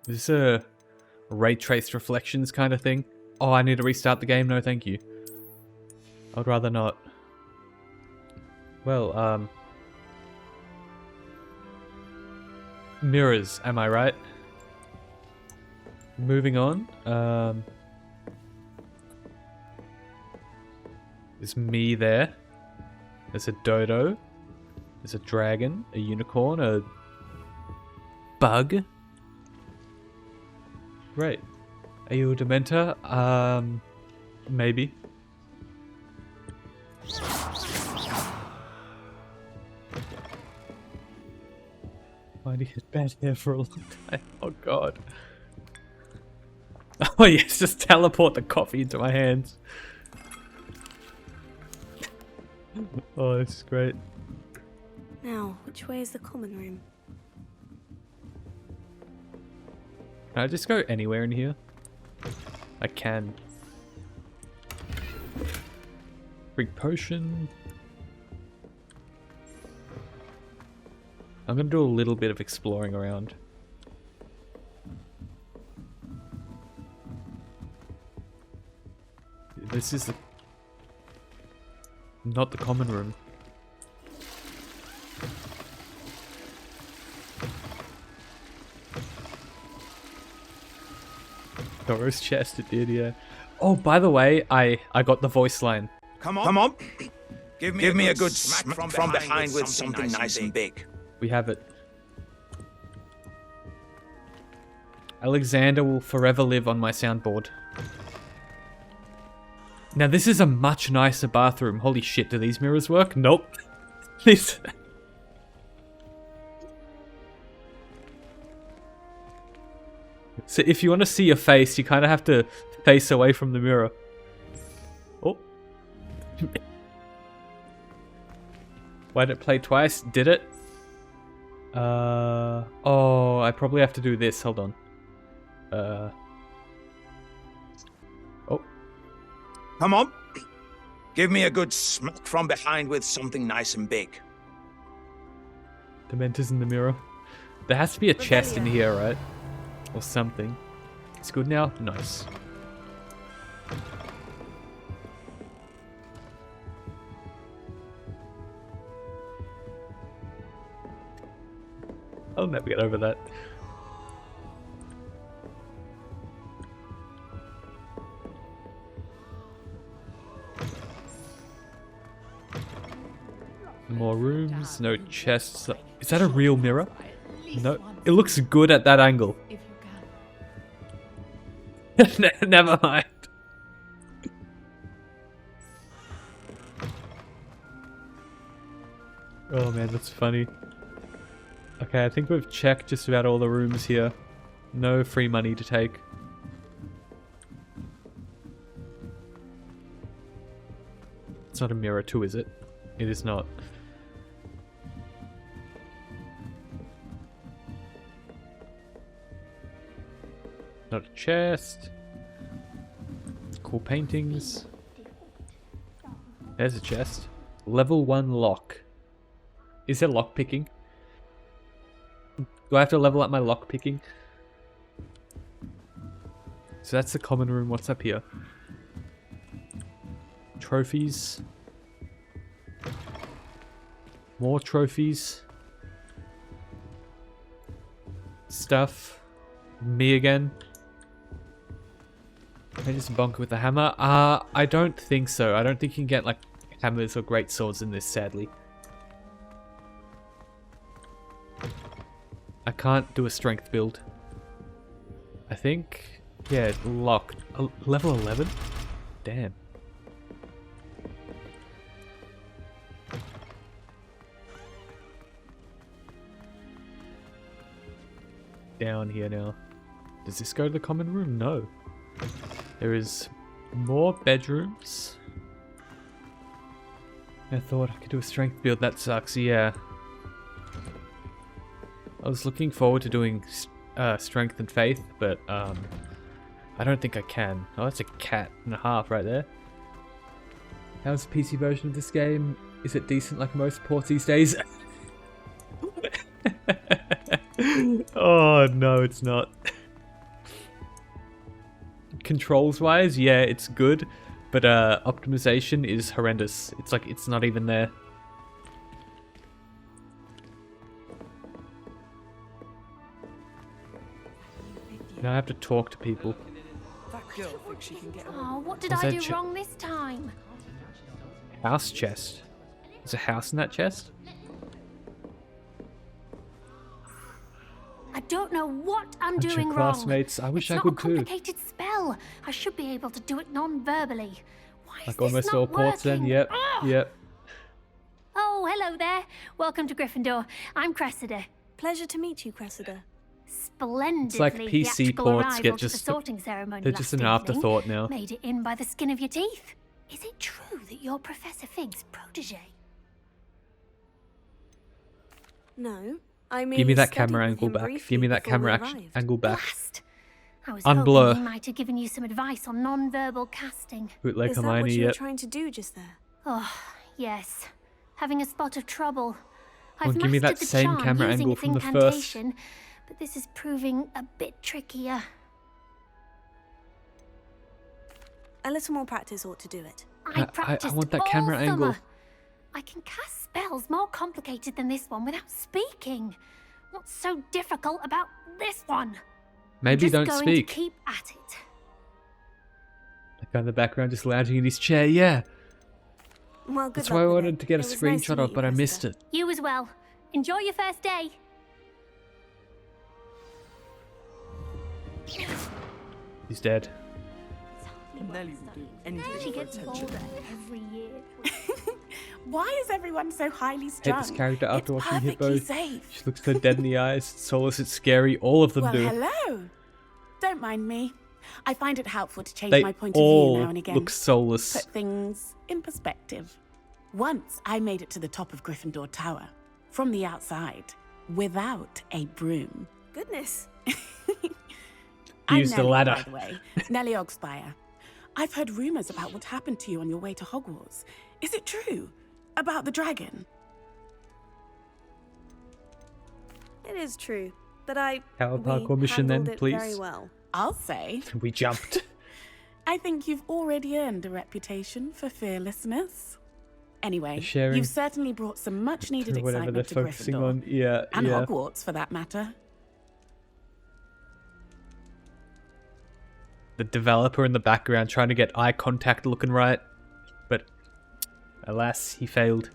Is this a ray traced reflections kind of thing? Oh, I need to restart the game? No, thank you. I'd rather not. Well, mirrors, am I right? Moving on. There's me there. There's a dodo. There's a dragon, a unicorn, a bug, Great. Are you a Dementor? Maybe. Finding his bed here for a long time. Oh god. Oh yes, just teleport the coffee into my hands. Oh, this is great. Now, which way is the common room? Can I just go anywhere in here? I can. Big potion. I'm gonna do a little bit of exploring around. This is not the common room. Dora's chest, it did, yeah. Oh, by the way, I got the voice line. Come on. Give me a good smack from behind with something nice and big. We have it. Alexander will forever live on my soundboard. Now this is a much nicer bathroom. Holy shit, do these mirrors work? Nope. This... So if you want to see your face, you kind of have to face away from the mirror. Oh. Why did it play twice? Did it? Oh, I probably have to do this. Hold on. Oh. Come on. Give me a good smack from behind with something nice and big. Dementors in the mirror. There has to be a chest in here, right? Or something. It's good now? Nice. I'll never get over that. More rooms, no chests. Is that a real mirror? No, it looks good at that angle. Never mind. Oh man, that's funny. Okay, I think we've checked just about all the rooms here. No free money to take. It's not a mirror too, is it? It is not. Not a chest. Cool paintings. There's a chest. Level 1 lock. Is there lock picking? Do I have to level up my lock picking? So that's the common room. What's up here? Trophies. More trophies. Stuff. Me again. Can I just bonk with a hammer? I don't think so. I don't think you can get like hammers or great swords in this, sadly. I can't do a strength build. I think. Yeah, locked. Level 11? Damn. Down here now. Does this go to the common room? No. There is more bedrooms. I thought I could do a strength build. That sucks, yeah. I was looking forward to doing strength and faith, but I don't think I can. Oh, that's a cat and a half right there. How's the PC version of this game? Is it decent like most ports these days? Oh no, it's not. Controls wise, yeah, it's good, but optimization is horrendous. It's like it's not even there. Now I have to talk to people. Oh, what did What's I that do wrong this time? House chest. There's a house in that chest? I don't know what I'm Bunch of doing wrong. classmates. I wish I could It's too. not a complicated spell. I should be able to do it non-verbally. Why is Like this almost not all ports then. working? Yep. Ugh! Yep. Oh, hello there. Welcome to Gryffindor. I'm Cressida. Pleasure to meet you, Cressida. Splendidly It's like PC theatrical ports arrival get to just- the sorting ceremony they're last just an evening. afterthought now. Made it in by the skin of your teeth. Is it true that you're Professor Fig's protege? No, I mean. Give me that camera angle back. Give me that camera angle back. Blast. I was Unblur. hoping he might have given you some advice on non-verbal casting. Bootleg Is that what Hermione. you were Yep. trying to do just there? Oh, yes. Having a spot of trouble. Well, I've give me that mastered the same charm camera using angle its from the first. incantation, but this is proving a bit trickier. A little more practice ought to do it. I practiced want that all camera summer. angle. I can cast spells more complicated than this one without speaking. What's so difficult about this one? Maybe I'm just don't going speak. To keep at it. That guy in the background just lounging in his chair. Yeah. Well, good That's luck why I with wanted it. to get a It was nice to screenshot meet of, you, but I Cressida. missed it. You as well. Enjoy your first day. He's dead. Nelly will do anything She for gets attention. bolder every year. Why is everyone so highly strung? Hate this character after it's watching perfectly Hippo. safe. She looks so dead in the eyes. Solus, it's scary. All of them Well, do. hello. Don't mind me. I find it helpful to change They my point of all view now and again. look soulless. Put things in perspective. Once I made it to the top of Gryffindor Tower, from the outside, without a broom. Goodness. I'm Use the Nellie, ladder. by the way. Nellie Ogspire. I've heard rumors about what happened to you on your way to Hogwarts. Is it true? About the dragon? It is true, but I. Tower we parkour mission then, handled it please. Very well. I'll say. We jumped. I think you've already earned a reputation for fearlessness. Anyway, Sharing you've certainly brought some much-needed Whatever they're excitement to focusing Gryffindor. on. Yeah, And yeah. Hogwarts, for that matter. The developer in the background trying to get eye contact looking right. But alas, he failed.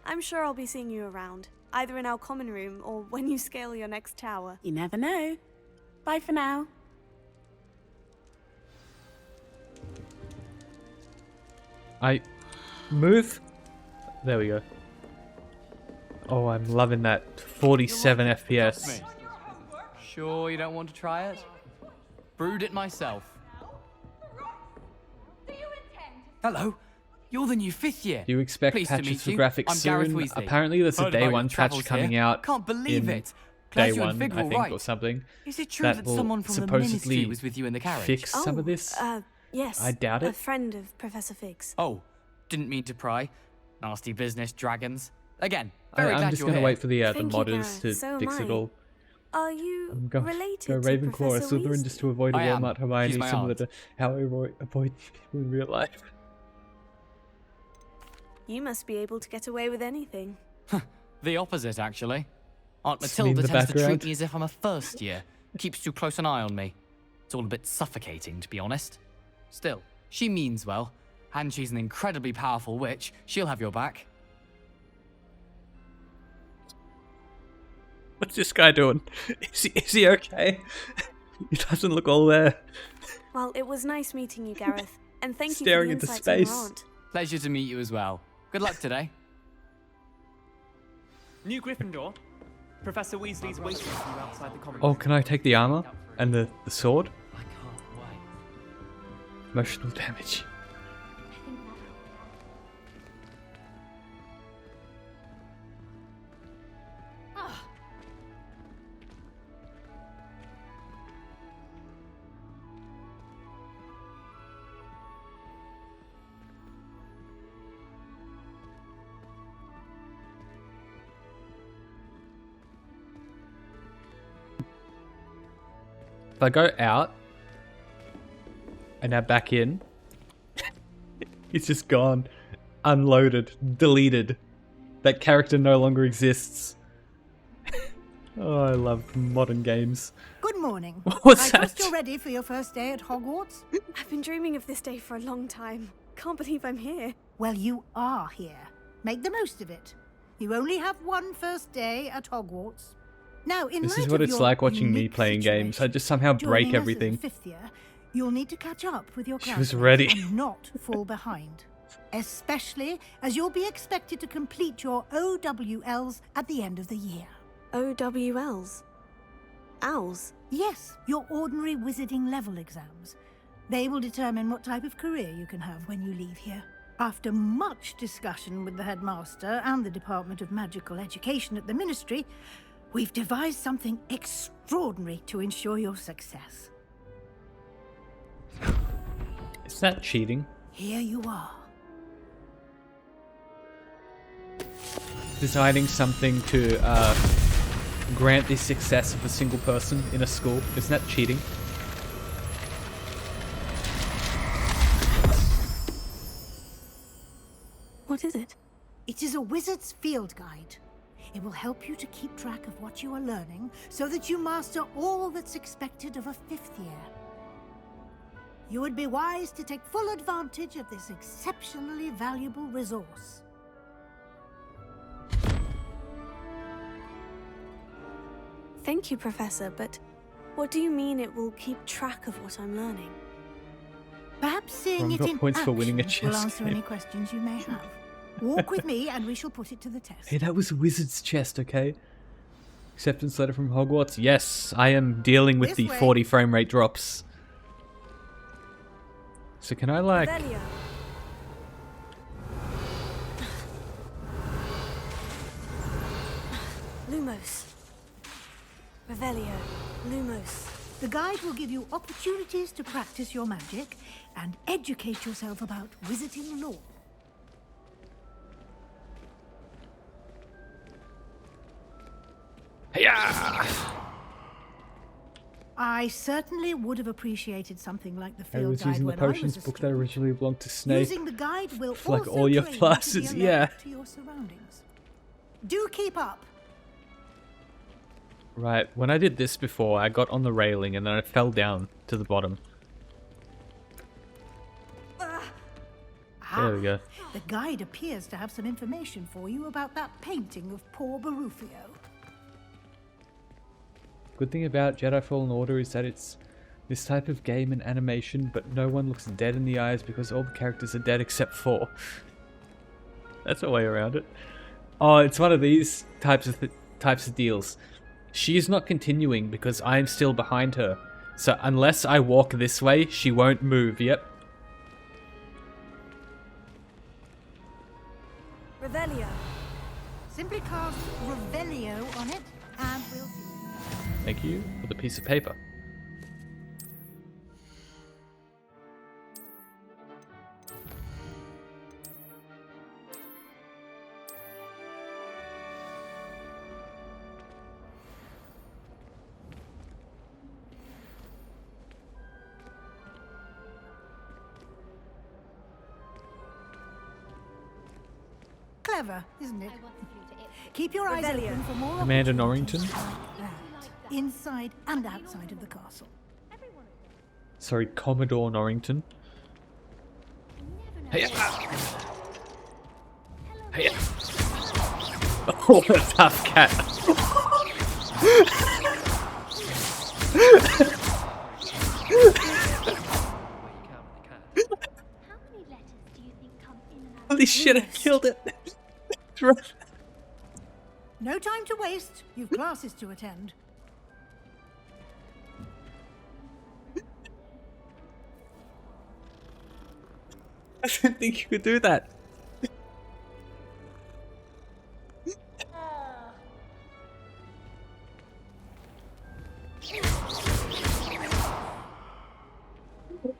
I'm sure I'll be seeing you around, either in our common room or when you scale your next tower. You never know. Bye for now. I move. There we go. Oh, I'm loving that 47 FPS. Sure you don't want to try it? Brewed it myself. Hello, you're the new 5th year. Do you expect Pleased to patches meet for you. graphics I'm Gareth soon? Weasley. Apparently there's a Heard day about one your patch travels coming here. out. Can't believe in it. Day Glad you and one, Fig I were think, right. or something. Is it true that that will someone from the supposedly Ministry was with you in the carriage? fix some of this? Yes. I doubt A it. friend of Professor Fig's. Oh, didn't mean to pry. Nasty business, dragons. Again, very I'm glad just you're gonna here. wait for the Thank you, modders Gareth. to So am fix it I. all. Are you Go related Ravenclaw to or Professor Slytherin just to avoid a I am. Walmart Hermione, She's my similar aunt. to how I avoid people in real life. You must be able to get away with anything. The opposite, actually. Aunt It's me in Matilda the tends to treat background. me as if I'm a first year. Keeps too close an eye on me. It's all a bit suffocating, to be honest. Still, she means well, and she's an incredibly powerful witch. She'll have your back. What's this guy doing? Is he okay? He doesn't look all there. Well, it was nice meeting you, Gareth, and thank you for Staring the into insights on your space. aunt. Pleasure to meet you as well. Good luck today. New Gryffindor. Professor Weasley's waiting for you outside the common Oh, room. can I take the armor and the sword? I can't wait. Emotional damage. If I go out and now back in, it's just gone. Unloaded. Deleted. That character no longer exists. Oh, I love modern games. Good morning. What's I trust that? you're ready for your first day at Hogwarts? I've been dreaming of this day for a long time. Can't believe I'm here. Well, you are here. Make the most of it. You only have one first day at Hogwarts. Now, in This light is what of it's your like watching me unique playing games. I just somehow break joining us as a everything. fifth year, you'll need to catch up with your She classmates was ready. and not fall behind. Especially as you'll be expected to complete your OWLs at the end of the year. OWLs? Owls? Yes, your ordinary wizarding level exams. They will determine what type of career you can have when you leave here. After much discussion with the headmaster and the Department of Magical Education at the Ministry, we've devised something extraordinary to ensure your success. Is that cheating? Here you are. Designing something to grant the success of a single person in a school. Isn't that cheating? What is it? It is a wizard's field guide. It will help you to keep track of what you are learning so that you master all that's expected of a fifth year. You would be wise to take full advantage of this exceptionally valuable resource. Thank you, Professor, but what do you mean it will keep track of what I'm learning? Perhaps seeing I've it got in points for winning a action will chess answer game. any questions you may have. Walk with me and we shall put it to the test. Hey, that was Wizard's chest, okay? Acceptance letter from Hogwarts. Yes, I am dealing with This the way. 40 frame rate drops. So can I like... Revelio. Lumos. Revelio. Lumos. The guide will give you opportunities to practice your magic and educate yourself about wizarding lore. Hiya! I certainly would have appreciated something like the I field was guide using the when I was potions a book that student. originally belonged to Snape. Using the guide will For, like, also all your train you to classes, be yeah. alert to your surroundings. Do keep up. Right, when I did this before, I got on the railing and then I fell down to the bottom. There we go. The guide appears to have some information for you about that painting of poor Barufio. Good thing about Jedi Fallen Order is that it's this type of game and animation, but no one looks dead in the eyes because all the characters are dead except for. That's a way around it. Oh, it's one of these types of deals. She is not continuing because I am still behind her. So unless I walk this way, she won't move. Yep. Revelio. Simply cast Revelio on it and we'll see. Thank you for the piece of paper. Clever, isn't it? Keep your eyes open for more Amanda opportunities Norrington. like that, inside and outside of the castle. Sorry, Commodore Norrington. Hey. Hey. Oh, a tough cat. Holy shit, I killed it. No time to waste. You've classes to attend. I didn't think you could do that.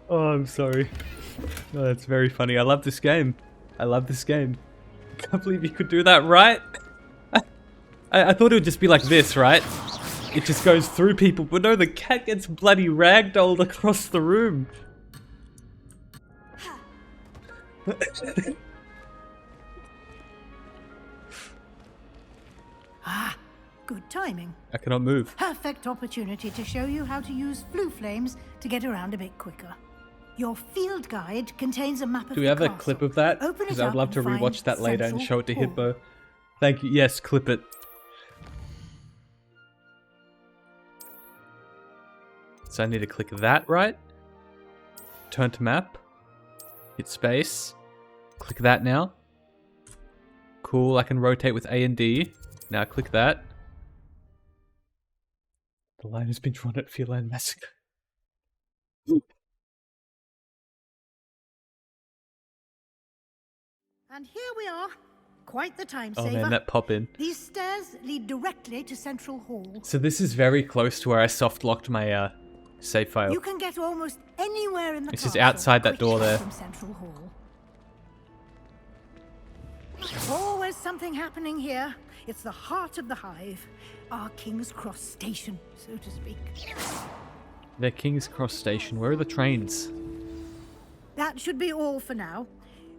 Oh, I'm sorry. Oh, that's very funny. I love this game. I love this game. I can't believe you could do that, right? I thought it would just be like this, right? It just goes through people, but no, the cat gets bloody ragdolled across the room. Ah, good timing. I cannot move. Perfect opportunity to show you how to use flue flames to get around a bit quicker. Your field guide contains a map of Do we the have a castle. clip of that? Open Because it I'd up love to and find rewatch that later and Central show it to Hall. Hitbo. Thank you. Yes, clip it. So I need to click that, right? Turn to map. Hit space. Click that now. Cool, I can rotate with A and D. Now click that. The line has been drawn at Feline Massacre. And here we are. Quite the time Oh saver. man, that pop in. These stairs lead directly to Central Hall. So this is very close to where I soft locked my save file. You can get almost anywhere in the This is castle outside that door quickly there. from Central Hall. Always something happening here. It's the heart of the hive. Our King's Cross station, so to speak. The King's Cross station. Where are the trains? That should be all for now.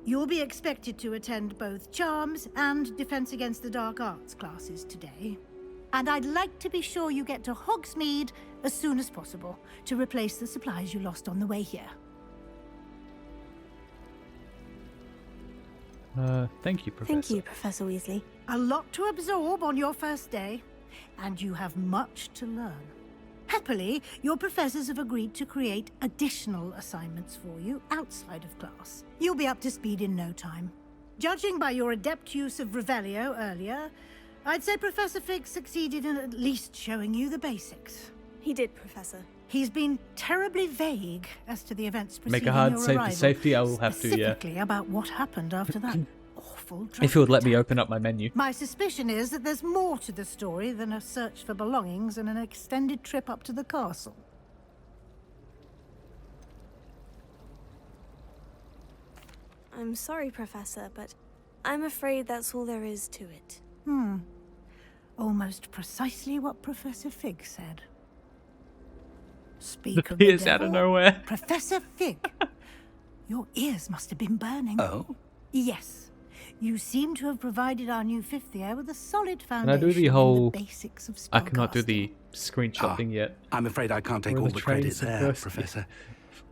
You'll be expected to attend both Charms and Defense Against the Dark Arts classes today. And I'd like to be sure you get to Hogsmeade as soon as possible to replace the supplies you lost on the way here. Thank you, Professor. Thank you, Professor Weasley. A lot to absorb on your first day, and you have much to learn. Happily, your professors have agreed to create additional assignments for you outside of class. You'll be up to speed in no time. Judging by your adept use of Revelio earlier, I'd say Professor Fig succeeded in at least showing you the basics. He did, Professor. He's been terribly vague as to the events preceding Make a hard your save for arrival, safety. I will have to, yeah. specifically about what happened after that awful If it would let me attack. open up my menu. My suspicion is that there's more to the story than a search for belongings and an extended trip up to the castle. I'm sorry, Professor, but I'm afraid that's all there is to it. Almost precisely what Professor Fig said. Speak of Appears the out of devil, nowhere. Professor Fig. Your ears must have been burning. Oh? Yes. You seem to have provided our new fifth year with a solid Can foundation I do the in whole... the basics of I cannot do spellcasting. the screenshot thing yet. I'm afraid I can't take Where all the the credit trains there, first- Professor.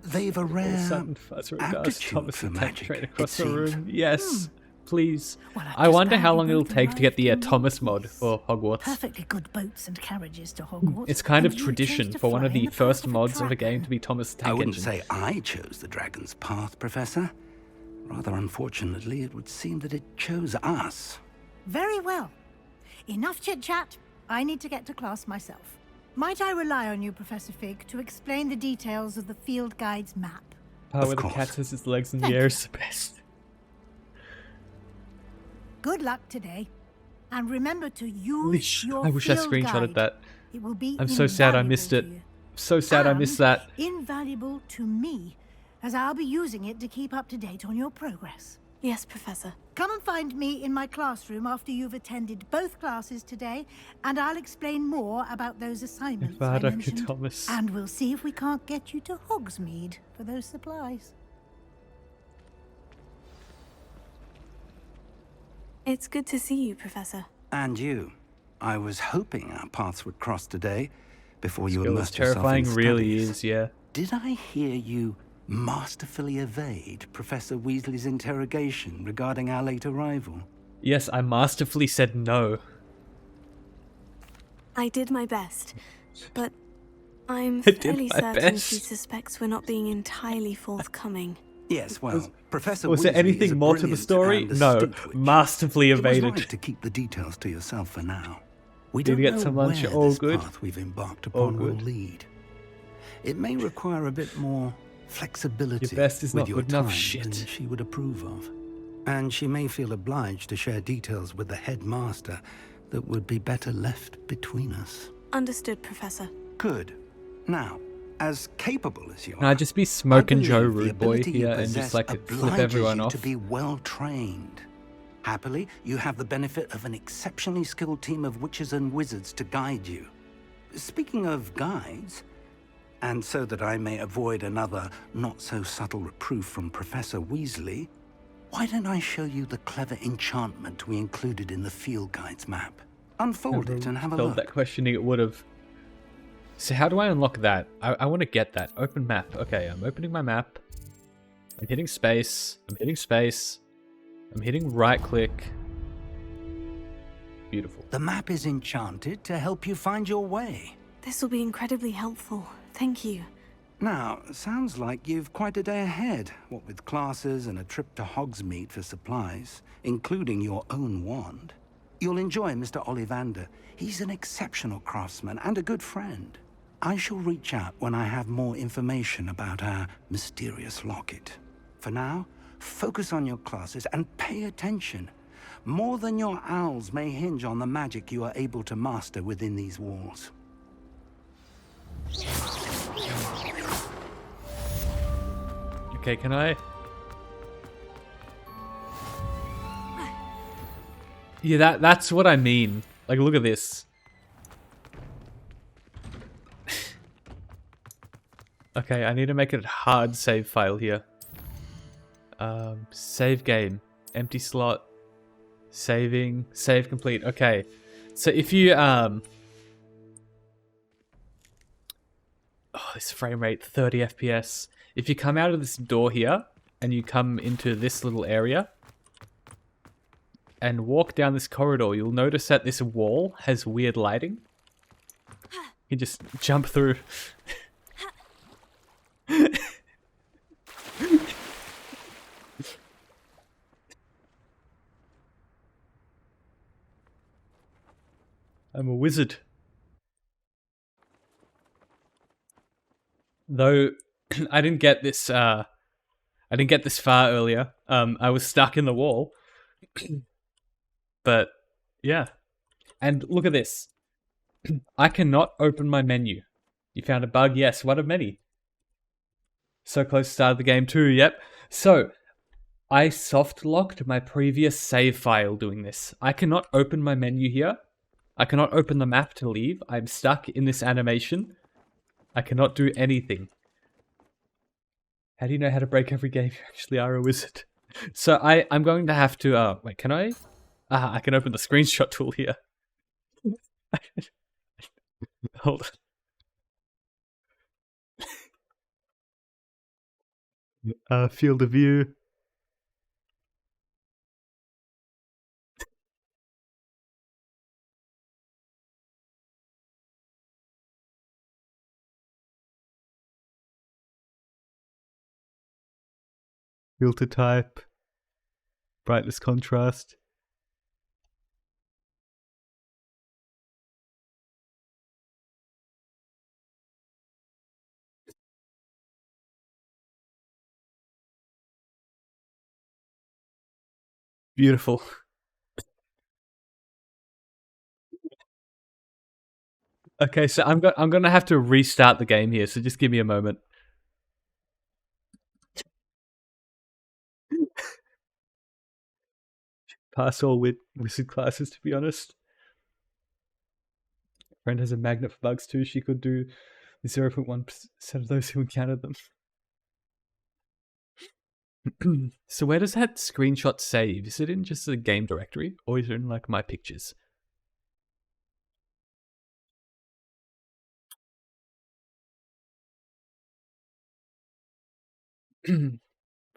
They've a All of a rare sudden, Fuzzer does aptitude Thomas for the Tank magic, Train it across the seems. room. Yes, please. Well, I've I just wonder how found long you it'll both take to get the arrived in Thomas one mod piece. for Hogwarts. Perfectly good boats and carriages to Hogwarts. It's kind of and you tradition chose to for one of fly in the the first path of a mods of a game dragon. to be Thomas the Tank I wouldn't Engine. say I chose the dragon's path, Professor. Rather unfortunately, it would seem that it chose us. Very well. Enough chit-chat. I need to get to class myself. Might I rely on you, Professor Fig, to explain the details of the field guide's map? Part Of where the course. cat has his legs in the Thank air you. is the best. Good luck today. And remember to use your I wish I field screenshotted guide. that. It will be I'm so sad I invaluable missed to it. you. So sad I missed And that. Invaluable to me, as I'll be using it to keep up to date on your progress. Yes, Professor. Come and find me in my classroom after you've attended both classes today, and I'll explain more about those assignments I Avada mentioned. Thomas. And we'll see if we can't get you to Hogsmeade for those supplies. It's good to see you, Professor. And you. I was hoping our paths would cross today before you Skill is immersed yourself terrifying, in really studies. is, yeah. Did I hear you masterfully evade Professor Weasley's interrogation regarding our late arrival? Yes, I masterfully said no. I did my best, but I'm I did fairly my certain she best. suspects we're not being entirely forthcoming. Yes, well, Professor Was Weasley there is a anything more to the brilliant story? and No. astute witch. Masterfully It was evaded. right to keep the details to yourself for now. We Did don't you get know some lunch? where All this good? path we've embarked All upon will good. lead. It may require a bit more flexibility Your best is with not your good enough, time shit. than she would approve of. And she may feel obliged to share details with the headmaster that would be better left between us. Understood, Professor. Good. Now, as capable as you Can are, I just be smoking I Joe believe the Rude Boy ability you here and possess just like flip obliges everyone you off? to be well trained. Happily, you have the benefit of an exceptionally skilled team of witches and wizards to guide you. Speaking of guides, and so that I may avoid another not-so-subtle reproof from Professor Weasley, why don't I show you the clever enchantment we included in the field guide's map? Unfold it and have a Spelled look. that questioning, it would have. So how do I unlock that? I want to get that. Open map. Okay, I'm opening my map. I'm hitting space. I'm hitting space. I'm hitting right click. Beautiful. The map is enchanted to help you find your way. This will be incredibly helpful. Thank you. Now, sounds like you've quite a day ahead, what with classes and a trip to Hogsmeade for supplies, including your own wand. You'll enjoy Mr. Ollivander. He's an exceptional craftsman and a good friend. I shall reach out when I have more information about our mysterious locket. For now, focus on your classes and pay attention. More than your owls may hinge on the magic you are able to master within these walls. Okay, can I? Yeah, that's what I mean. Like, look at this. Okay, I need to make it a hard save file here. Save game. Empty slot. Saving. Save complete. Okay. So if you, oh, this frame rate, 30 FPS. If you come out of this door here, and you come into this little area, and walk down this corridor, you'll notice that this wall has weird lighting. You can just jump through. I'm a wizard. Though I didn't get this far earlier. I was stuck in the wall. But yeah. And look at this. I cannot open my menu. You found a bug? Yes, one of many. So close to the start of the game too, yep. So I soft locked my previous save file doing this. I cannot open my menu here. I cannot open the map to leave. I'm stuck in this animation. I cannot do anything. How do you know how to break every game? You actually are a wizard. So I'm going to have to, wait, can I? I can open the screenshot tool here. Hold on. Field of view. Filter type. Brightness contrast. Beautiful. Okay, so I'm gonna have to restart the game here, so just give me a moment. Pass all wizard classes, to be honest. Friend has a magnet for bugs too. She could do 0.1% of those who encountered them. So where does that screenshot save? Is it in just the game directory, or is it in like my pictures? The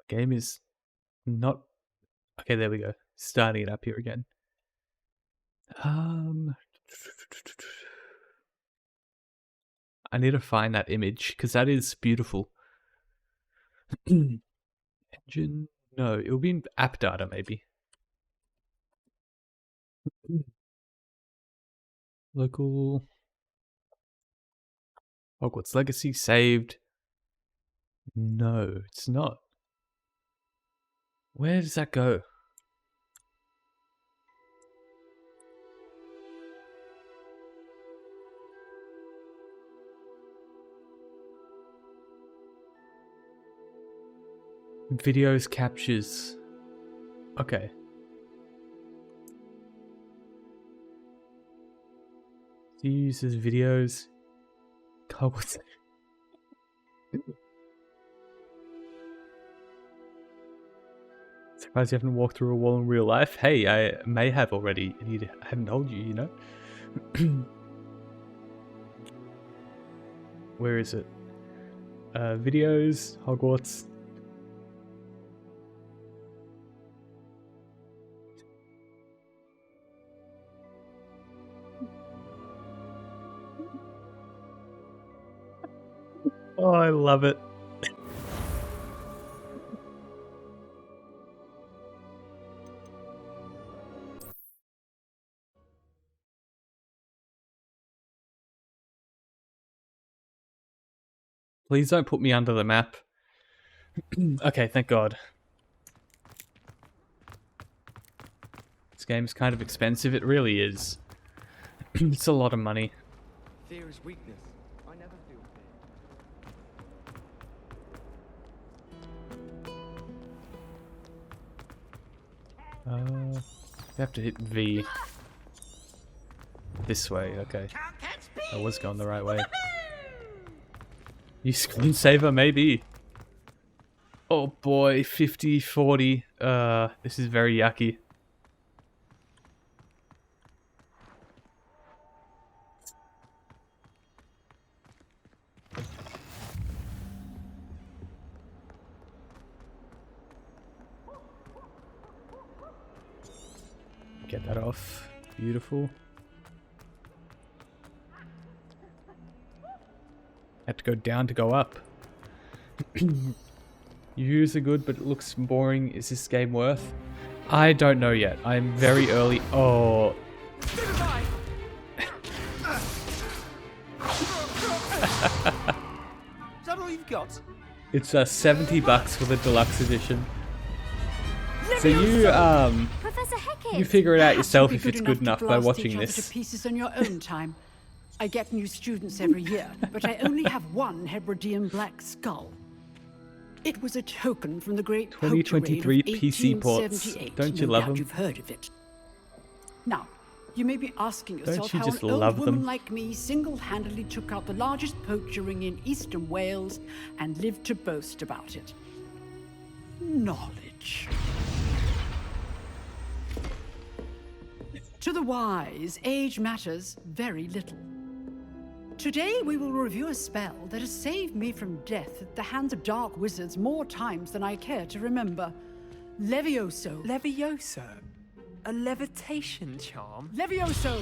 game is not... Okay, there we go. Starting it up here again. I need to find that image, because that is beautiful. Engine? No, it'll be in app data, maybe. Local... Hogwarts Legacy saved. No, it's not. Where does that go? Videos captures. Okay. Uses videos. God, what's... Surprised you haven't walked through a wall in real life. Hey, I may have already, and I haven't told you, you know? Where is it? Videos, Hogwarts. Oh, I love it. Please don't put me under the map. Okay, thank God. This game's kind of expensive. It really is. It's a lot of money. Fear is weakness. I never feel fear. You have to hit V. This way, okay. I was going the right way. You screensaver, maybe. Oh boy, 50, 40. This is very yucky. Get that off. Beautiful. Had to go down to go up. Views are good, but it looks boring. Is this game worth? I don't know yet. I'm very early. Oh. Is that all you've got? It's $70 for the deluxe edition. So you figure it out yourself if it's good enough by watching this. To pieces on your own time. I get new students every year, but I only have one Hebridean black skull. It was a token from the great 2023 PC ports. Don't you love them? You've heard of it. Now, you may be asking yourself how an love old woman them? like me single-handedly took out the largest poacher ring in eastern Wales and lived to boast about it. Knowledge. To the wise, age matters very little. Today we will review a spell that has saved me from death at the hands of dark wizards more times than I care to remember. Levioso. Levioso? A levitation charm? Levioso!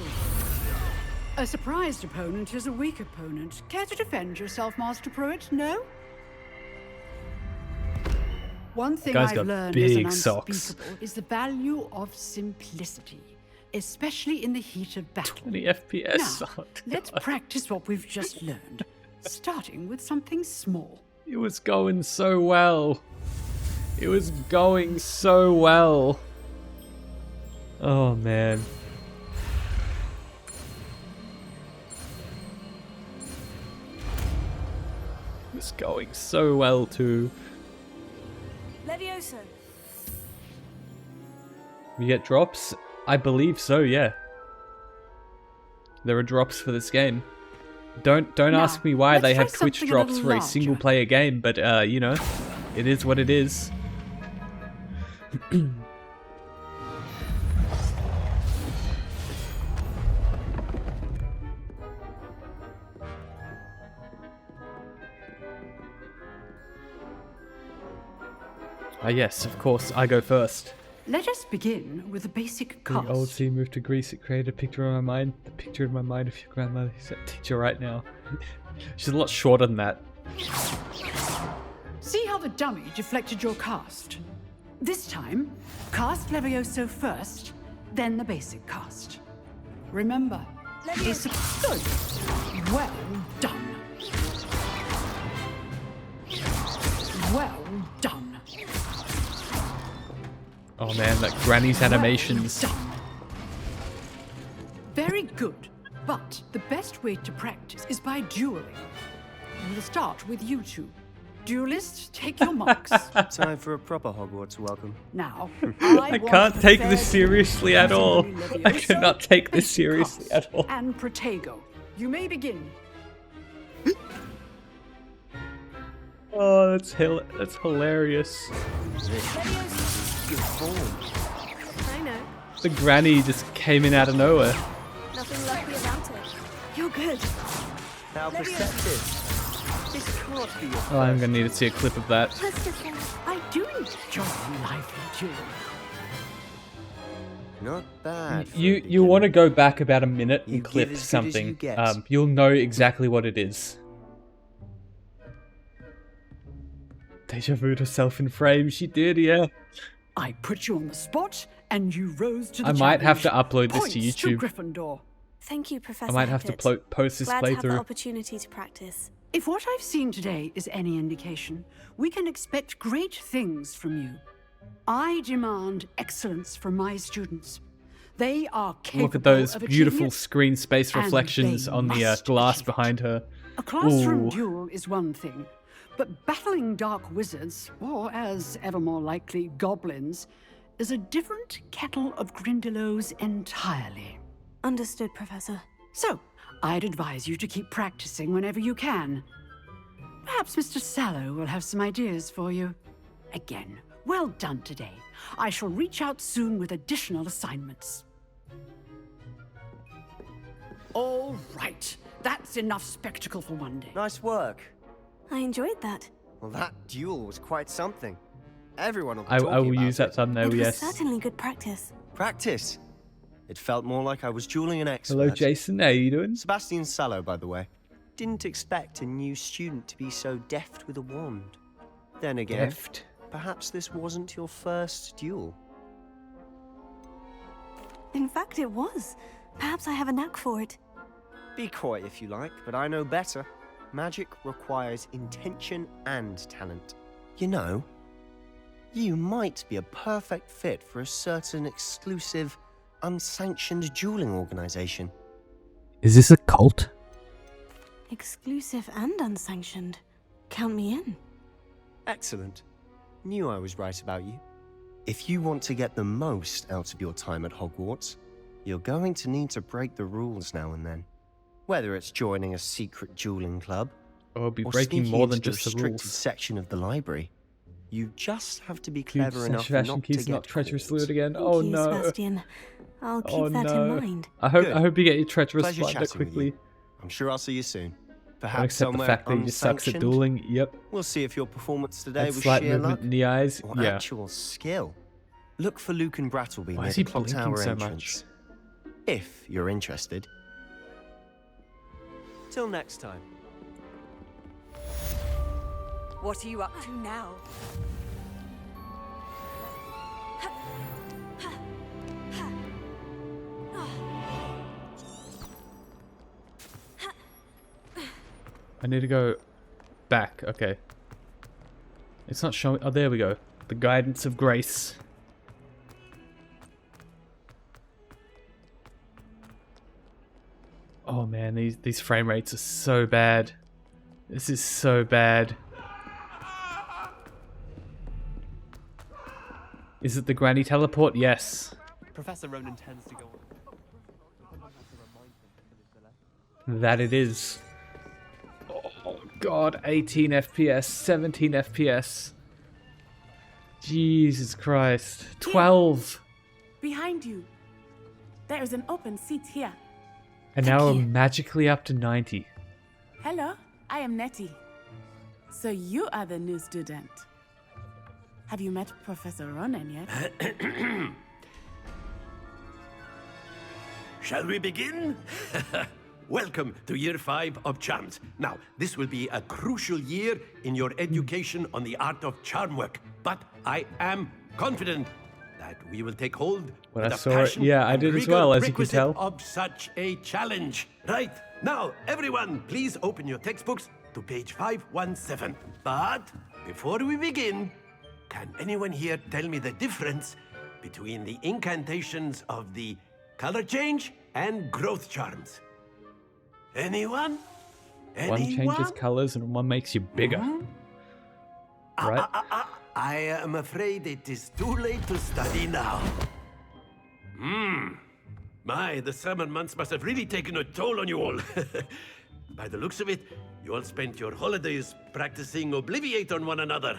A surprised opponent is a weak opponent. Care to defend yourself, Master Pruitt? No? One thing Guy's I've got learned big as an socks. unspeakable is the value of simplicity, especially in the heat of battle. 20 FPS. Now, Oh, let's God. practice what we've just learned, starting with something small. It was going so well. It was going so well. Oh man. It was going so well too. Levioso. We get drops? I believe so, yeah. There are drops for this game. Don't Now, ask me why let's they try have Twitch something a drops little for a larger. single player game, but you know, it is what it is. Ah yes, of course, I go first. Let us begin with the basic The old cast. sea moved to Greece, it created a picture in my mind. The picture in my mind of your grandmother is a teacher right now. She's a lot shorter than that. See how the dummy deflected your cast? This time, cast Levioso first, then the basic cast. Remember, it's good. Well done. Well done. Oh man, that granny's animations. Very good. But the best way to practice is by dueling. We'll start with you two. Duelists, take your marks. Time for a proper Hogwarts welcome. Now, I can't take this seriously at all. I cannot take this seriously at all. And Protego. You may begin. Oh, that's hilarious. I know. The granny just came in out of nowhere. Nothing lucky about it. You're good. How perceptive. This can't be your Oh, I'm gonna need to see a clip of that. I do enjoy a lively duel. Not bad. You want to go back about a minute and You clip give as good as you something. get. You'll know exactly what it is. Deja vu herself in frame. She did, yeah. I put you on the spot, and you rose to the I might have to challenge. upload this to Points YouTube. Gryffindor. Thank you, Professor I might have to Hecat. post this Glad to have the playthrough. opportunity to practice. If what I've seen today is any indication, we can expect great things from you. I demand excellence from my students. They are capable Look at those of beautiful achieving it, screen space and reflections they on the must glass achieve it. behind her. A classroom Ooh. duel is one thing, but battling dark wizards, or as ever more likely, goblins, is a different kettle of Grindylows entirely. Understood, Professor. So, I'd advise you to keep practicing whenever you can. Perhaps Mr. Sallow will have some ideas for you. Again, well done today. I shall reach out soon with additional assignments. All right, that's enough spectacle for one day. Nice work. I enjoyed that. Well, that duel was quite something. Everyone will be I talking will about use that it. thumbnail, It was yes. certainly good practice. Practice. It felt more like I was dueling an expert. Hello, Jason. How you doing? Sebastian Sallow, by the way. Didn't expect a new student to be so deft with a wand. Then again, Deft. perhaps this wasn't your first duel. In fact, it was. Perhaps I have a knack for it. Be coy if you like, but I know better. Magic requires intention and talent. You know, you might be a perfect fit for a certain exclusive, unsanctioned dueling organization. Is this a cult? Exclusive and unsanctioned. Count me in. Excellent. Knew I was right about you. If you want to get the most out of your time at Hogwarts, you're going to need to break the rules now and then. Whether it's joining a secret dueling club, Or be or breaking sneaking more than into just the restricted rules. section of the library, you just have to be Huge clever enough fashion not keys to not get treacherous caught. fluid again. Thank Oh you, no. Sebastian. I'll keep Oh that no. in mind. I hope Good. you get your treacherous Pleasure fluid chatting with quickly. you. I'm sure I'll see you soon. Don't Perhaps accept the somewhere fact that he just sucks at unsanctioned. dueling. Yep. We'll see if your performance today That was slight sheer movement luck in the eyes. or Yeah. actual skill. Look for Luke and Brattleby Why near is the he clock blinking tower so entrance. If you're interested. Till next time. What are you up to now? I need to go back. Okay. It's not showing. Oh, there we go. The guidance of grace. Oh man, these frame rates are so bad. This is so bad. Is it the granny teleport? Yes. Professor Ronan tends to go on. That it is. Oh god, 18 FPS, 17 FPS. Jesus Christ. 12. Behind you. There is an open seat here. And now we're magically up to 90. Hello, I am Nettie. So you are the new student. Have you met Professor Ronan yet? Shall we begin? Welcome to Year 5 of Charms. Now, this will be a crucial year in your education on the art of charm work, but I am confident that we will take hold When with I the saw it, passion yeah, I and did as rigor well, as you can requisite tell. of such a challenge. Right, now, everyone, please open your textbooks to page 517. But before we begin, can anyone here tell me the difference between the incantations of the color change and growth charms? Anyone? One changes colors and one makes you bigger. Right? I am afraid it is too late to study now. My, the summer months must have really taken a toll on you all. By the looks of it, you all spent your holidays practicing Obliviate on one another.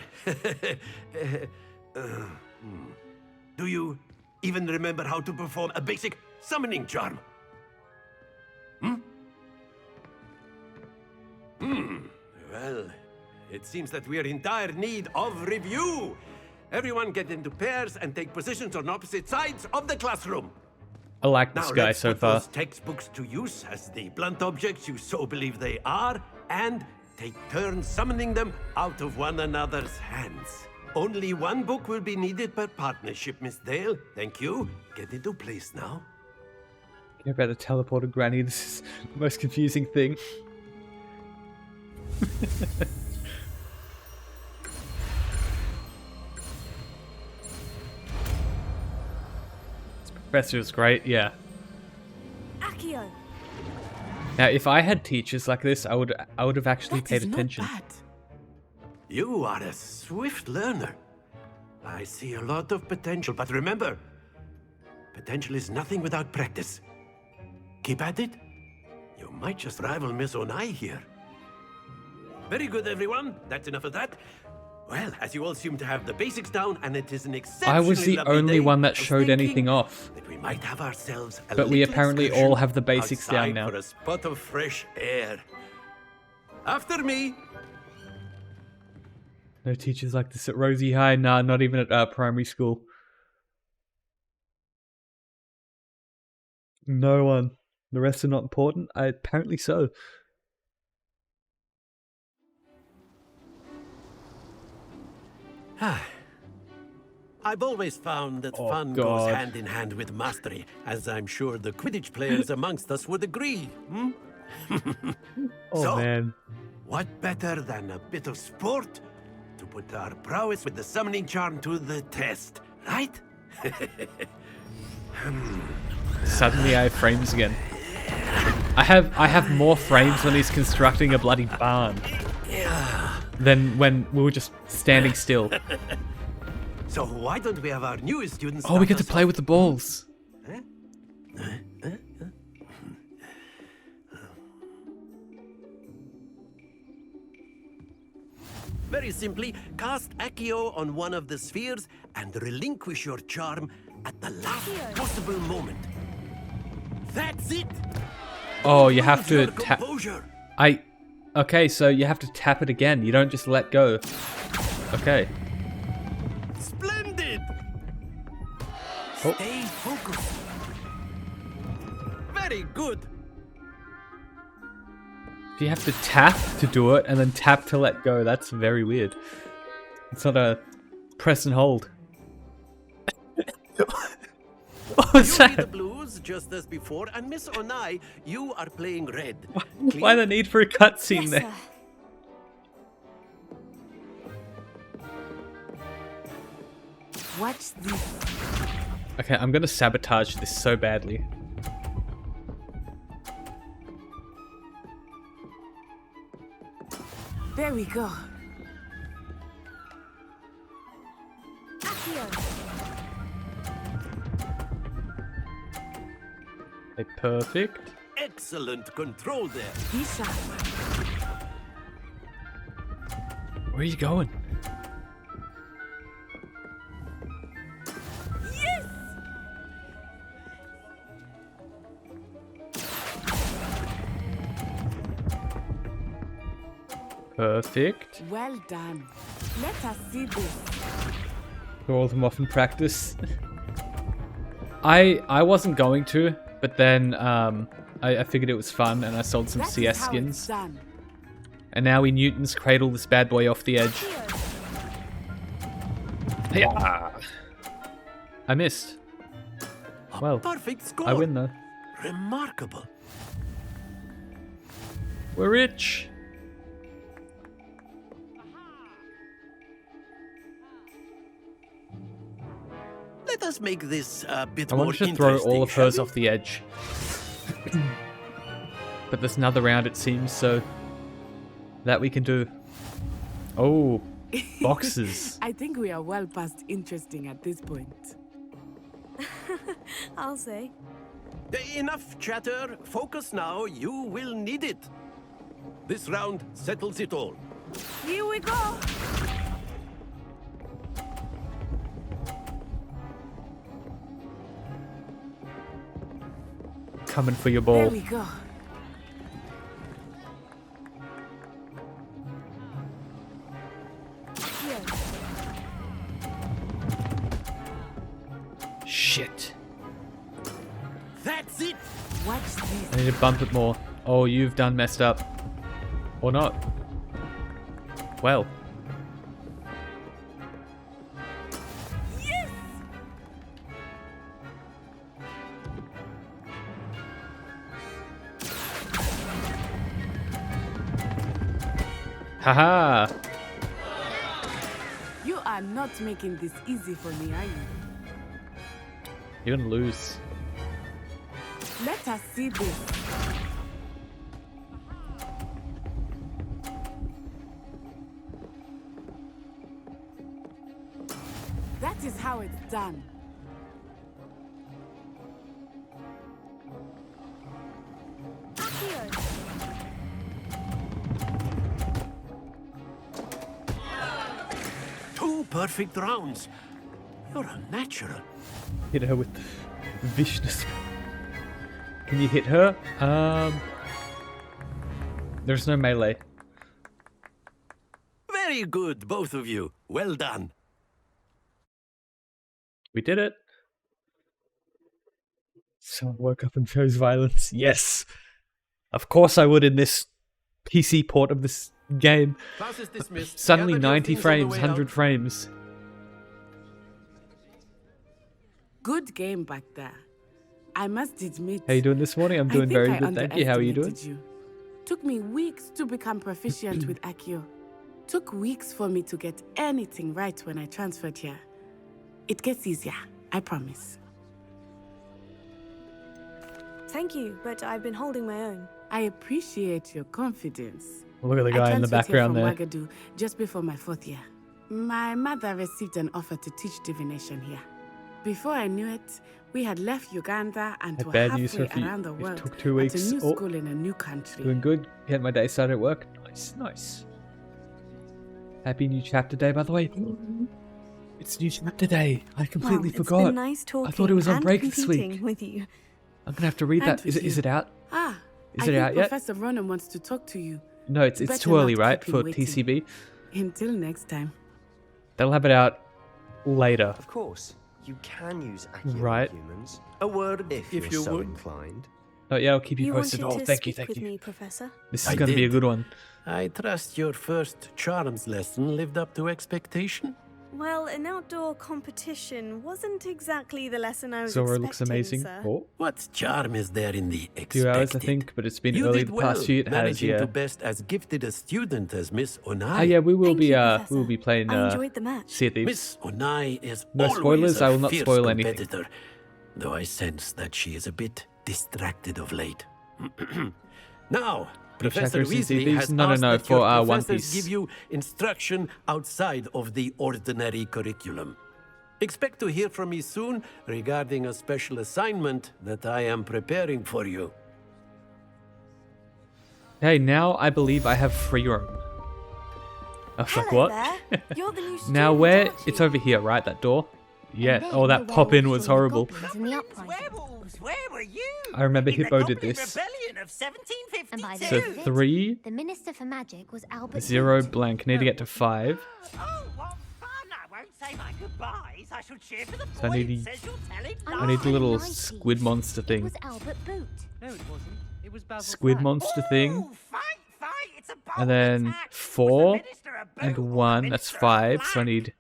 Do you even remember how to perform a basic summoning charm? Well, it seems that we are in dire need of review. Everyone get into pairs and take positions on opposite sides of the classroom. I like this Now, guy let's so put far. those textbooks to use as the blunt objects you so believe they are, and take turns summoning them out of one another's hands. Only one book will be needed per partnership, Miss Dale. Thank you. Get into place now. Care about a teleporter granny. This is the most confusing thing. This professor is great, yeah. Accio. Now, if I had teachers like this, I would have actually paid attention. You are a swift learner. I see a lot of potential, but remember, potential is nothing without practice. Keep at it. You might just rival Miss Onai here. Very good, everyone. That's enough of that. Well, as you all seem to have the basics down, and it is an exceptionally I was the lovely only day, one that I was showed thinking anything off. that we might have ourselves a But we little apparently excursion all have the basics down outside now. for a spot of fresh air. After me. No teachers like this at Rosie High. Nah, not even at primary school. No one. The rest are not important? Apparently so. I've always found that fun God. goes hand in hand with mastery, as I'm sure the Quidditch players amongst us would agree. Hmm? Oh, So, man. what better than a bit of sport to put our prowess with the summoning charm to the test, right? Suddenly I have frames again. I have more frames when he's constructing a bloody barn than when we were just standing still. So why don't we have our newest students? Oh, we start get to us play off? with the balls. Very simply, cast Accio on one of the spheres and relinquish your charm at the last possible moment. That's it! Oh, you have Lose to your tap. composure. Okay, so you have to tap it again. You don't just let go. Okay. Splendid! Oh. Stay focused. Very good. You have to tap to do it and then tap to let go. That's very weird. It's not a press and hold. What was You be the that? blues just as before, and Miss Onai, you are playing red. Why the need for a cutscene there? Watch this. Okay, I'm gonna sabotage this so badly. There we go. Okay, perfect. Excellent control there. Where are you going? Perfect. Well done. Let us see this. Roll them off in practice. I wasn't going to, but then I figured it was fun and I sold some CS skins. And now we Newton's cradle this bad boy off the edge. Yeah. I missed. Well, Perfect score. I win though. Remarkable. We're rich. Let us make this a bit I more wanted to throw interesting, all of shall hers we? off the edge. But there's another round it seems, so that we can do. Oh, boxes. I think we are well past interesting at this point. I'll say. Enough chatter. Focus now. You will need it. This round settles it all. Here we go. Coming for your ball. There we go. Shit. That's it. Watch this. I need to bump it more. Oh, you've done messed up. Or not. Well. Yes! Haha! You are not making this easy for me, are you? You're gonna lose. Let us see this. That is how it's done. Two perfect rounds. You're a natural. Hit her with viciousness. Can you hit her? There's no melee. Very good, both of you. Well done. We did it. Someone woke up and chose violence. Yes. Of course I would in this PC port of this game. Class is dismissed. Suddenly Gather your 90 things on the frames, way 100 out. frames. Good game back there. I must admit. How you doing this morning? I'm doing very good, thank you. How are you doing? Took me weeks to become proficient with Accio. Took weeks for me to get anything right when I transferred here. It gets easier, I promise. Thank you, but I've been holding my own. I appreciate your confidence. Look at the guy in the background there. I transferred here from Wagadu just before my 4th year. My mother received an offer to teach divination here. Before I knew it, we had left Uganda and were Bad news halfway for around the world It took 2 weeks. at a new Oh, school in a new country. doing good. Get my day started at work. Nice, nice. Happy new chapter day, by the way. It's new chapter day. I completely forgot. It's been nice talking I thought it was on and break this competing week. with you. I'm gonna have to read And that. with Is you. it out? Ah, Is I it think out yet? Professor Ronan wants to talk to you. No, it's Better too early, not right? keep him For waiting. TCB. Until next time. They'll have it out later. Of course, you can use Accio Right. on humans. A word, if you you're so would. inclined. Oh yeah, I'll keep you You posted. wanted Oh, to thank you, speak thank with you. me, Professor? This is gonna be a good one. I trust your first charms lesson lived up to expectation. Well, an outdoor competition wasn't exactly the lesson I was Zora expecting, looks amazing. sir. Oh, What charm is there in the few expected? hours I think, but it's been You early did the well, past few. It has, managing yeah. to best as gifted a student as Miss Onai. Oh yeah, we will Thank be you, we will be playing I enjoyed the match. Sea of Thieves. Miss Onai is No always spoilers, a I will not fierce spoil anything. competitor, though I sense that she is a bit distracted of late. Now, Professor Checkers and Weasley Thieves? has No, asked that for your One professors Piece. give you instruction outside of the ordinary curriculum. Expect to hear from me soon regarding a special assignment that I am preparing for you. Hey, now I believe I have free roam. I was like, what? there. You're the new Now student, where? aren't It's you? over here, right? That door? Yeah. then Oh, that the pop in werewolves was joined the horrible. goblins in the uprising. Werewolves, where were you? I remember In the Hippo did Goblin this. Rebellion of And by the 1752. So end of it, 3, the Minister for Magic was Albert 0, Booth. blank. Need to get to 5. Oh, what fun! I won't say my goodbyes. I shall cheer for the So I need points the- as you're telling I need the little 90. squid monster It thing. was Albert Boot. No, it wasn't. It was Basil Squid Flack. monster thing. Ooh, fight! It's a bold And then attack. 4 Was the Minister a and boot or the 1. That's Minister a 5. So I flag?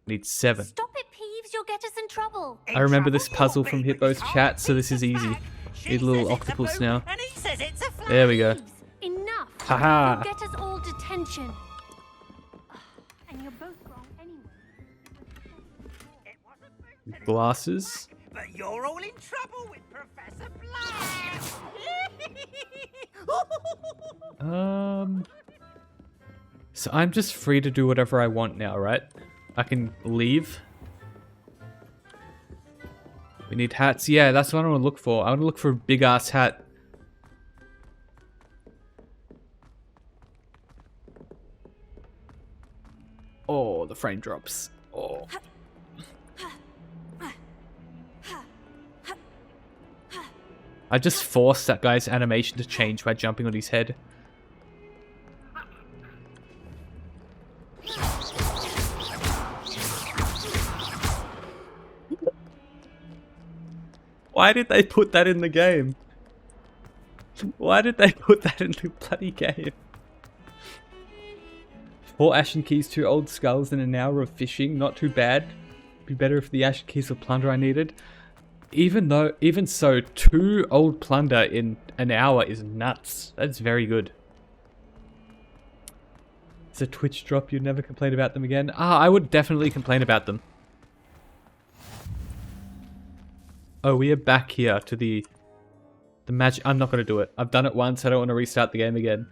need 7. Stop it, Peeves. You'll get us in trouble. I remember this trouble puzzle you'll from be, but you Hippo's can't chat, so beat this the is easy. flag. She Need a little says it's a octopus boot, now. And he says it's a flag. There we go. Peeves, enough. Haha. You'll get us all detention. And you're both wrong anyway. It wasn't boot and it Glasses. was flag, but you're all in trouble with Professor Black. So I'm just free to do whatever I want now, right? I can leave. We need hats. Yeah, that's what I want to look for. I want to look for a big ass hat. Oh, the frame drops. Oh. I just forced that guy's animation to change by jumping on his head. Why did they put that in the game? Why did they put that in the bloody game? 4 Ashen Keys, 2 Old Skulls, and an hour of fishing. Not too bad. Be better if the Ashen Keys were plunder I needed. Even so, 2 old plunder in an hour is nuts. That's very good. It's a Twitch drop. You'd never complain about them again. I would definitely complain about them. Oh, we are back here to the magic. I'm not going to do it. I've done it once. I don't want to restart the game again.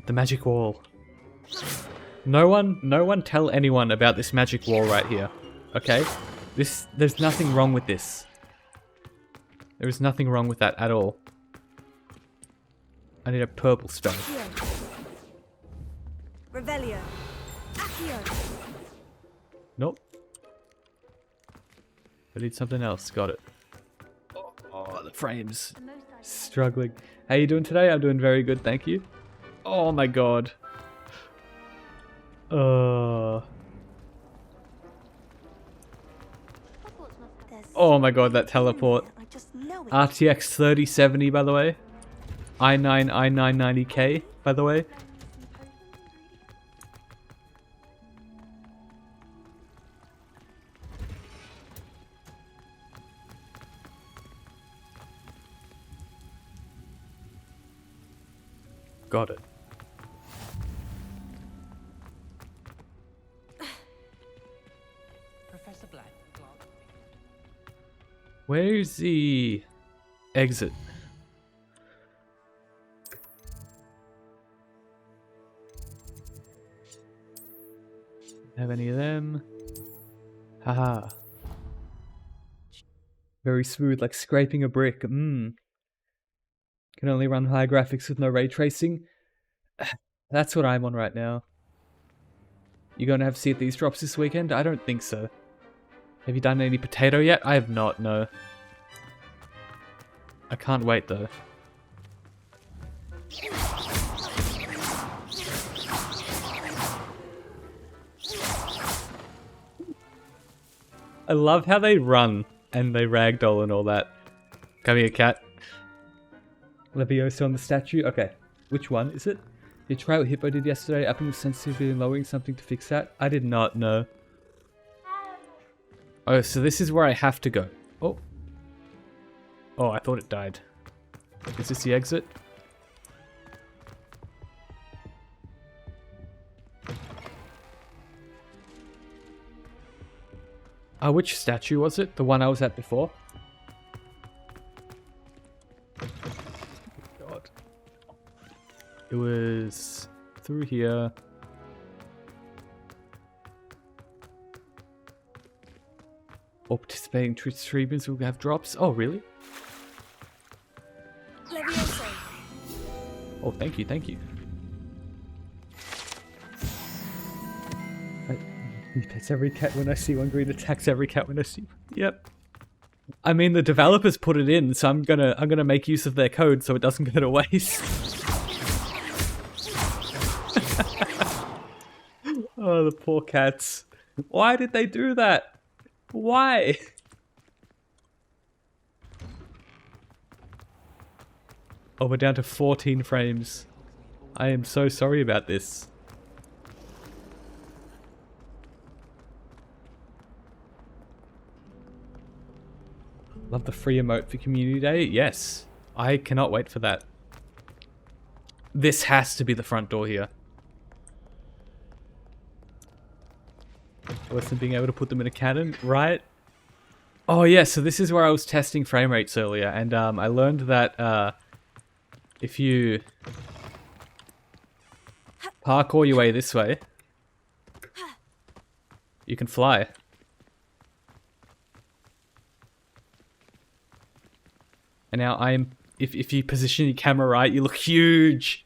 The magic wall. No one tell anyone about this magic wall right here. Okay? There's nothing wrong with this. There is nothing wrong with that at all. I need a purple spell. Revelio. Accio. Nope. I need something else. Got it. Oh, the frames. Struggling. How you doing today? I'm doing very good, thank you. Oh my god. Oh my god, that teleport. RTX 3070, by the way. i9 i990K, by the way. Got it. Professor Black. Where's the exit? Have any of them? Haha. Very smooth, like scraping a brick. Can only run high graphics with no ray tracing. That's what I'm on right now. You gonna have to see if these drops this weekend? I don't think so. Have you done any potato yet? I have not, no. I can't wait though. I love how they run and they ragdoll and all that. Come here, cat. Leviosa on the statue? Okay. Which one is it? Did you try what Hippo did yesterday? Upping the sensitivity and lowering something to fix that? I did not know. Oh, so this is where I have to go. Oh. Oh, I thought it died. Is this the exit? Which statue was it? The one I was at before? God. It was through here. All participating Twitch streamers will have drops. Oh, really? Leviosa. Oh, thank you, thank you. He pets every cat when I see one. Green attacks every cat when I see one. Yep. I mean, the developers put it in, so I'm gonna make use of their code so it doesn't go to waste. Oh, the poor cats. Why did they do that? Why? Oh, we're down to 14 frames. I am so sorry about this. Love the free emote for Community Day. Yes, I cannot wait for that. This has to be the front door here. Worse than being able to put them in a cannon, right? Oh yeah, so this is where I was testing frame rates earlier, and I learned that if you parkour your way this way, you can fly. And now if you position your camera right, you look huge.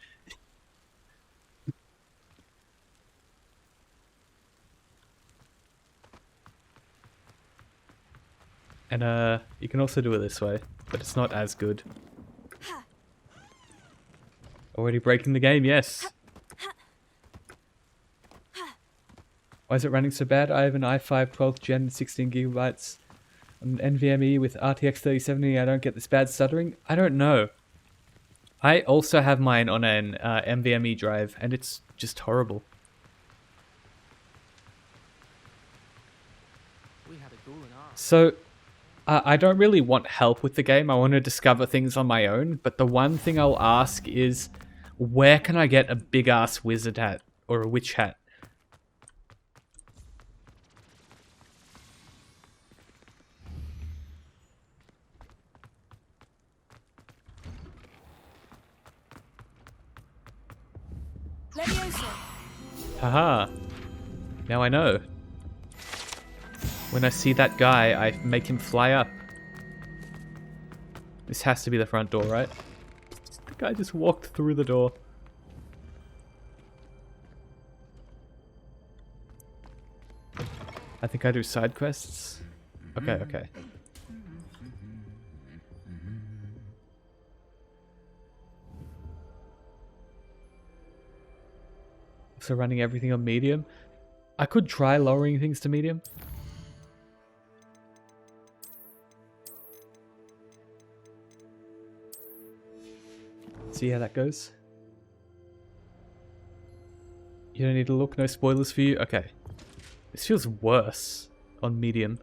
And you can also do it this way, but it's not as good. Already breaking the game, yes. Why is it running so bad? I have an i5 12th gen 16 gigabytes. An NVMe with RTX 3070. I don't get this bad stuttering. I don't know. I also have mine on an NVMe drive, and it's just horrible. So, I don't really want help with the game. I want to discover things on my own, but the one thing I'll ask is, where can I get a big-ass wizard hat or a witch hat? Haha. Now I know. When I see that guy, I make him fly up. This has to be the front door, right? The guy just walked through the door. I think I do side quests. Okay, okay. So running everything on medium. I could try lowering things to medium. See how that goes. You don't need to look, no spoilers for you. Okay. This feels worse on medium.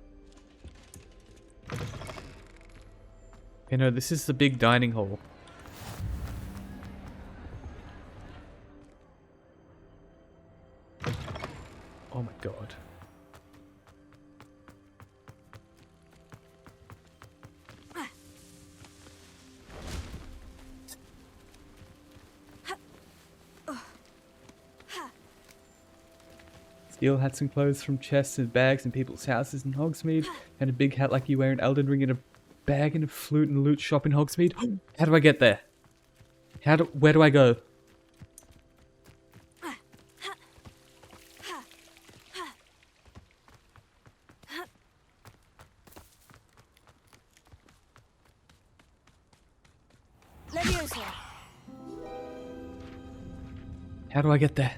You know, this is the big dining hall. Oh my god. Steal hats and clothes from chests and bags in people's houses in Hogsmeade, and a big hat like you wear in Elden Ring, and a bag and a flute and loot shop in Hogsmeade. How do I get there? Where do I go? How do I get there?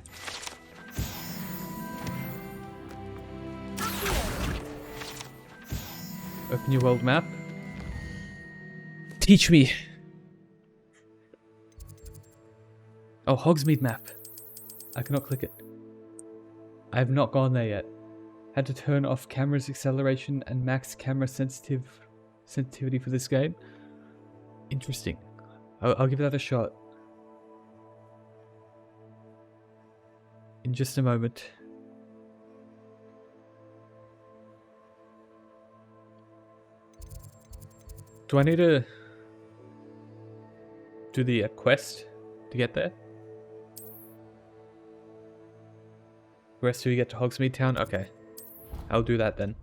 Open your world map. Teach me. Oh, Hogsmeade map. I cannot click it. I have not gone there yet. Had to turn off camera's acceleration and max camera sensitivity for this game. Interesting. I'll give that a shot. In just a moment. Do I need to do the quest to get there? Quest till you get to Hogsmeade Town? Okay. I'll do that then.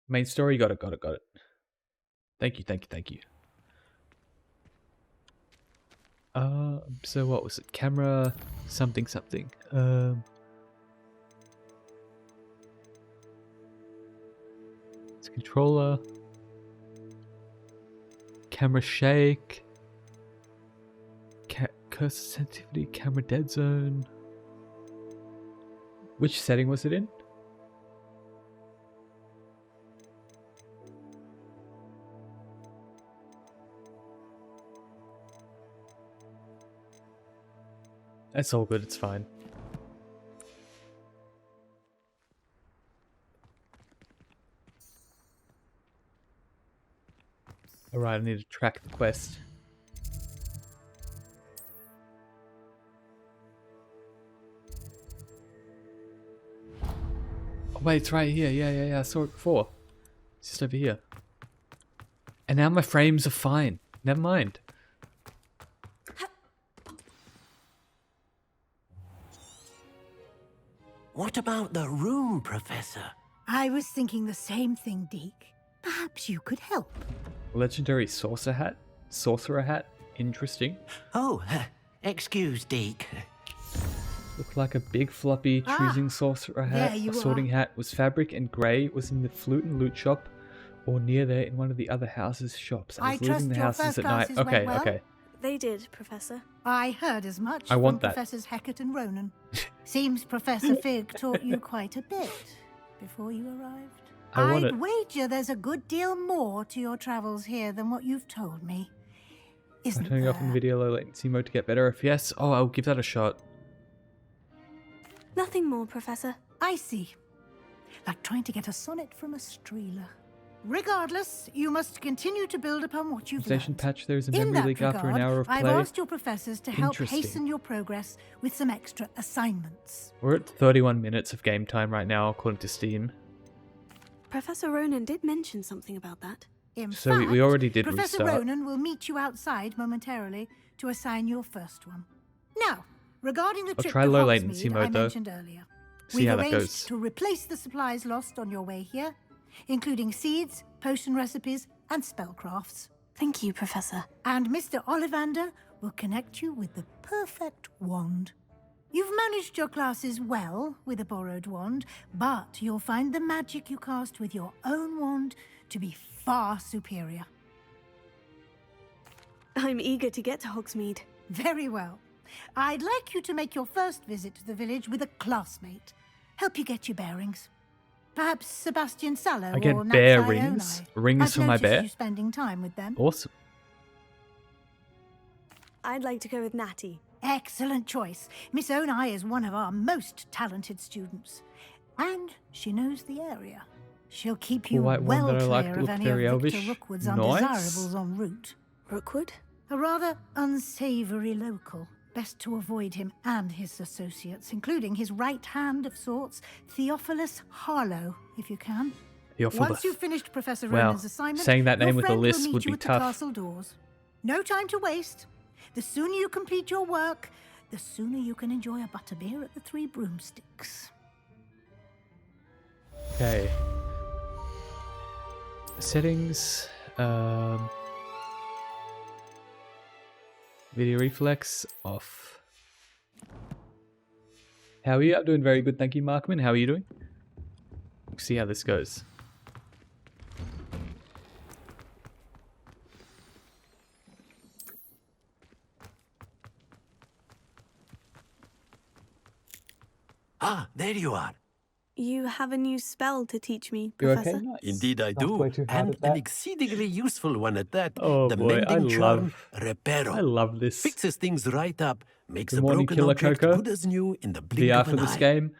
Main story, got it. Thank you. So what was it? Camera something. It's controller. Camera shake. Cursor sensitivity, camera dead zone. Which setting was it in? It's all good, it's fine. Alright, I need to track the quest. Oh wait, it's right here. Yeah, I saw it before. It's just over here. And now my frames are fine. Never mind. What about the room, Professor? I was thinking the same thing, Deke. Perhaps you could help. Legendary sorcerer hat. Interesting. Oh, excuse, Deke. Looked like a big floppy choosing sorcerer hat. A sorting hat was fabric and grey. Was in the flute and loot shop, or near there in one of the other houses' shops. I was leaving the houses at night. Okay. They did, Professor. I heard as much I want from that. Professors Hecat and Ronan. Seems Professor Fig taught you quite a bit before you arrived. I want I'd it. wager there's a good deal more to your travels here than what you've told me. Isn't Turning off in video low latency mode to get better FPS. Oh, I'll give that a shot. Nothing more, Professor. I see. Like trying to get a sonnet from a streeler. Regardless, you must continue to build upon what you've Station learned. patch, there is a In memory that leak after an regard, hour of play. I've asked your professors to help Interesting. hasten your progress with some extra assignments. We're at 31 minutes of game time right now, according to Steam. Professor Ronan did mention something about that. In So fact, we already did Professor restart. Ronan will meet you outside momentarily to assign your first one. Now, regarding the I'll trip try to low Hogsmeade latency I mode, though. mentioned earlier. See We've how that arranged goes. to replace the supplies lost on your way here, including seeds, potion recipes, and spellcrafts. Thank you, Professor. And Mr. Ollivander will connect you with the perfect wand. You've managed your classes well with a borrowed wand, but you'll find the magic you cast with your own wand to be far superior. I'm eager to get to Hogsmeade. Very well. I'd like you to make your first visit to the village with a classmate. Help you get your bearings. Perhaps Sebastian Sallow I get or bear Natsai rings? Onai. Rings I've for my noticed bear? you spending time with them. Awesome. I'd like to go with Natty. Excellent choice. Miss Onai is one of our most talented students. And she knows the area. She'll keep you White one well that I clear like of looked any very of Victor elvish. Rookwood's Nice. undesirables en route. Rookwood? A rather unsavory local. Best to avoid him and his associates, including his right hand of sorts, Theophilus Harlow, if you can. Theophilus. Once you've finished Professor Well, Ronan's assignment, saying that your name with a friend will lisp meet would you be at tough. the castle doors. No time to waste. The sooner you complete your work, the sooner you can enjoy a butterbeer at the Three Broomsticks. Okay. Settings. Video reflex off. How are you? I'm doing very good, thank you, Markman. How are you doing? Let's see how this goes. Ah, there you are. You have a new spell to teach me, You okay? Professor? Nice. Indeed I Not do, way too hard and at that. an exceedingly useful one at that. Oh the boy, mending charm, I Reparo. love this. Fixes things right up, makes Good a morning, broken Killer object Coco. good as new in the blink VR of for an this eye. game.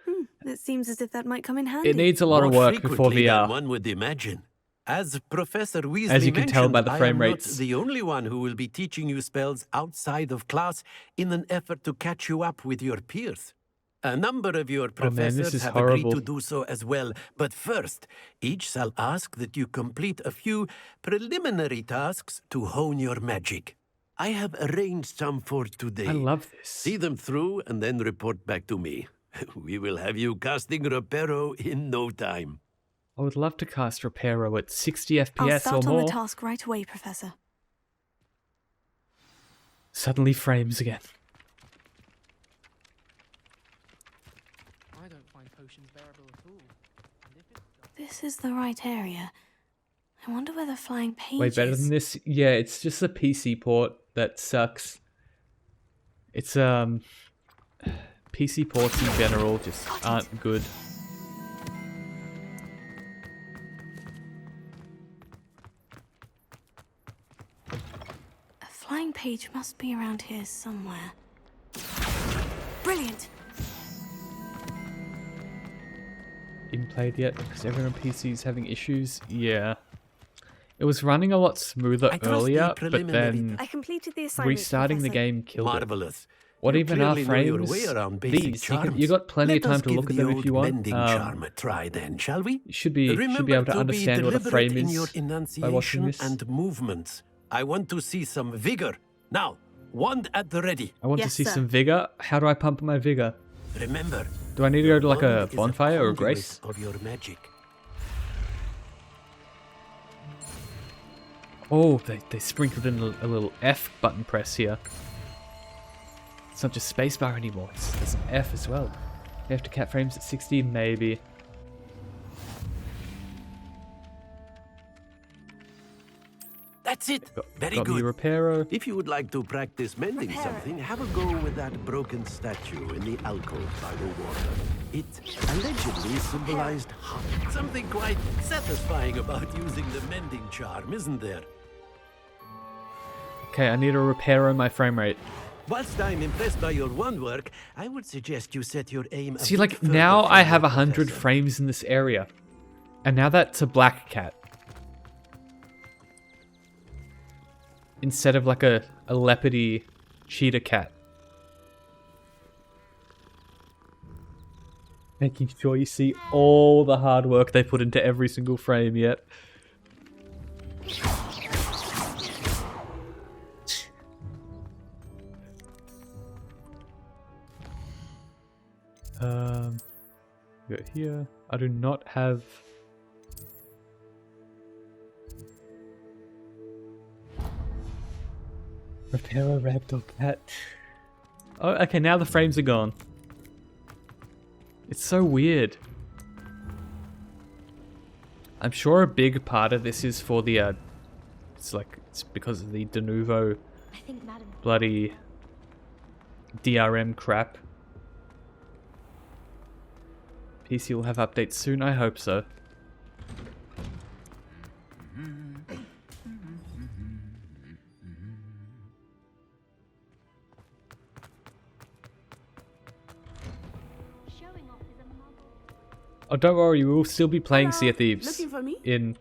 It seems as if that might come in handy. It needs a lot of More work before frequently than VR. one would imagine. As Professor Weasley As you can tell by mentioned, the frame I am rates. not the only one who will be teaching you spells outside of class in an effort to catch you up with your peers. A number of your Oh man, this professors is have horrible. agreed to do so as well. But first, each shall ask that you complete a few preliminary tasks to hone your magic. I have arranged some for today. I love this. See them through and then report back to me. We will have you casting Reparo in no time. I would love to cast Reparo at 60 I'll FPS or start on more. the task right away, Professor. Suddenly frames again. I don't find potions bearable at all. And if it's This is the right area. I wonder where the flying page Way better is. than this. Yeah, it's just a PC port that sucks. It's PC ports in general just aren't good. A flying page must be around here somewhere. Brilliant! Even played yet because everyone on PC is having issues. Yeah. It was running a lot smoother I trust the earlier, but preliminary then I completed the assignment, restarting the Professor. game killed Marvelous. it. What You even are clearly know your frames? way around basic These charms. you got plenty Let of us time to look give at the them if you old want. mending charm a try then, shall we? You should be able to Remember understand what a deliberate frame in your is by watching enunciation this. and movements. I want to see some vigor. Now, wand at the ready. I want to Yes, see sir. some vigor. How do I pump my vigor? Remember, Do I need to go to like a wand is bonfire or a conduit grace? of your magic. Oh, they sprinkled in a little F button press here. It's not just spacebar anymore. There's an F as well. You have to cap frames at 60, maybe. That's it. Very got me good. Reparo. If you would like to practice mending something, have a go with that broken statue in the alcove by the water. It allegedly symbolized something quite satisfying about using the mending charm, isn't there? Okay, I need a repair on my frame rate. Whilst I'm impressed by your one work, I would suggest you set your aim. See, like, now I have 100 frames in this area. And now that's a black cat. Instead of like a leopardy cheetah cat. Making sure you see all the hard work they put into every single frame yet. Go here. I do not have... Repair a ragdoll cat. Oh, okay, now the frames are gone. It's so weird. I'm sure a big part of this is for the, it's because of the de novo bloody DRM crap. PC will have updates soon, I hope so. Oh, don't worry, we will still be playing Sea of Thieves in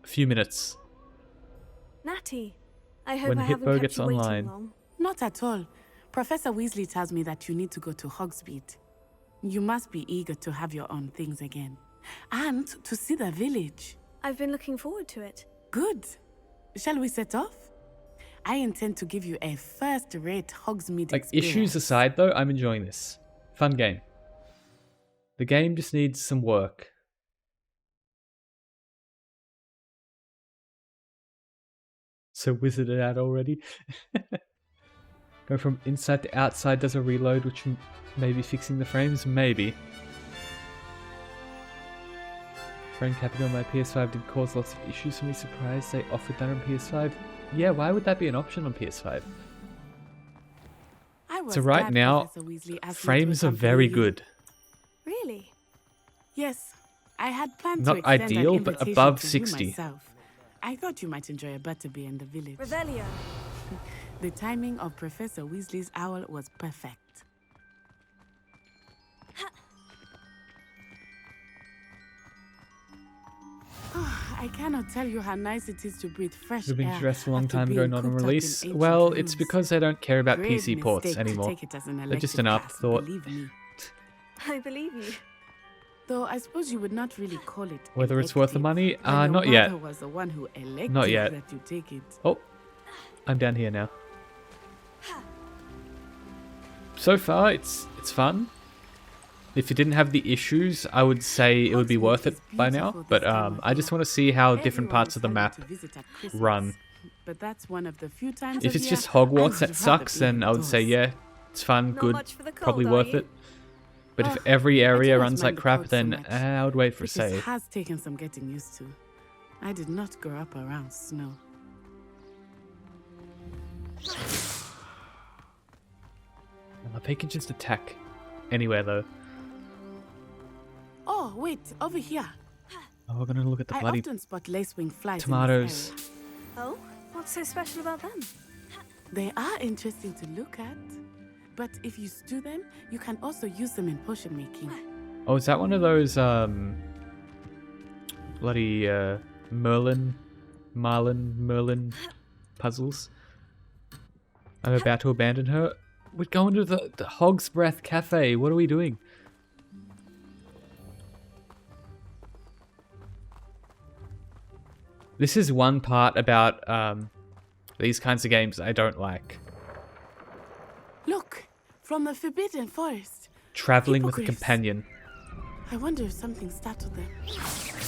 a few minutes. Natty, I hope When I haven't Hitbo kept gets you waiting online. long. Not at all. Professor Weasley tells me that you need to go to Hogsmeade. You must be eager to have your own things again. And to see the village. I've been looking forward to it. Good. Shall we set off? I intend to give you a first-rate Hogsmeade Like, experience. issues aside though, I'm enjoying this. Fun game. The game just needs some work. So wizarded out already. Go from inside to outside does a reload, which may be fixing the frames, maybe. Frame capping on my PS5 did cause lots of issues for me. Surprised they offered that on PS5. Yeah, why would that be an option on PS5? So right now, frames are very good. Really? Yes. I had planned Not to extend ideal, an but invitation above to you 60. myself. I thought you might enjoy a butterbeer in the village. Revelio. The timing of Professor Weasley's owl was perfect. I cannot tell you how nice it is to breathe fresh Should have air. been dressed a long after time ago, being not on cooped up in release. ancient Well, rooms. it's because they don't care about Grave PC ports mistake to anymore. take it as an They're just an elective pass, afterthought. believe me. I believe you. Though I suppose you would not really call it Whether it's worth the money? when your Not yet. mother was the one who elected Not yet. that you take it. Oh, I'm down here now. So far, it's fun. If it didn't have the issues, I would say it would be worth it by now. But I just want to see how different parts of the map run. But that's one of the few times If of it's year just I Hogwarts would that rather sucks, be then I would say, indoors. yeah, it's fun, Not good, much for the cold, probably are worth you? it. But if Oh, every I area do not runs mind like the crap, cold so then much. I would wait for a It save. has taken some getting used to. I did not grow up around snow. They can just attack anywhere, though. Oh, wait, over here. Oh, we're gonna look at the I bloody often spot lacewing flies tomatoes. in this Oh? What's so special about them? area. They are interesting to look at. But if you stew them, you can also use them in potion making. Oh, is that one of those bloody Merlin puzzles? I'm about to abandon her. We're going to the Hog's Breath Cafe. What are we doing? This is one part about these kinds of games I don't like. Look, from the Forbidden Forest. Traveling with a Hippogriffs. companion. I wonder if something startled them.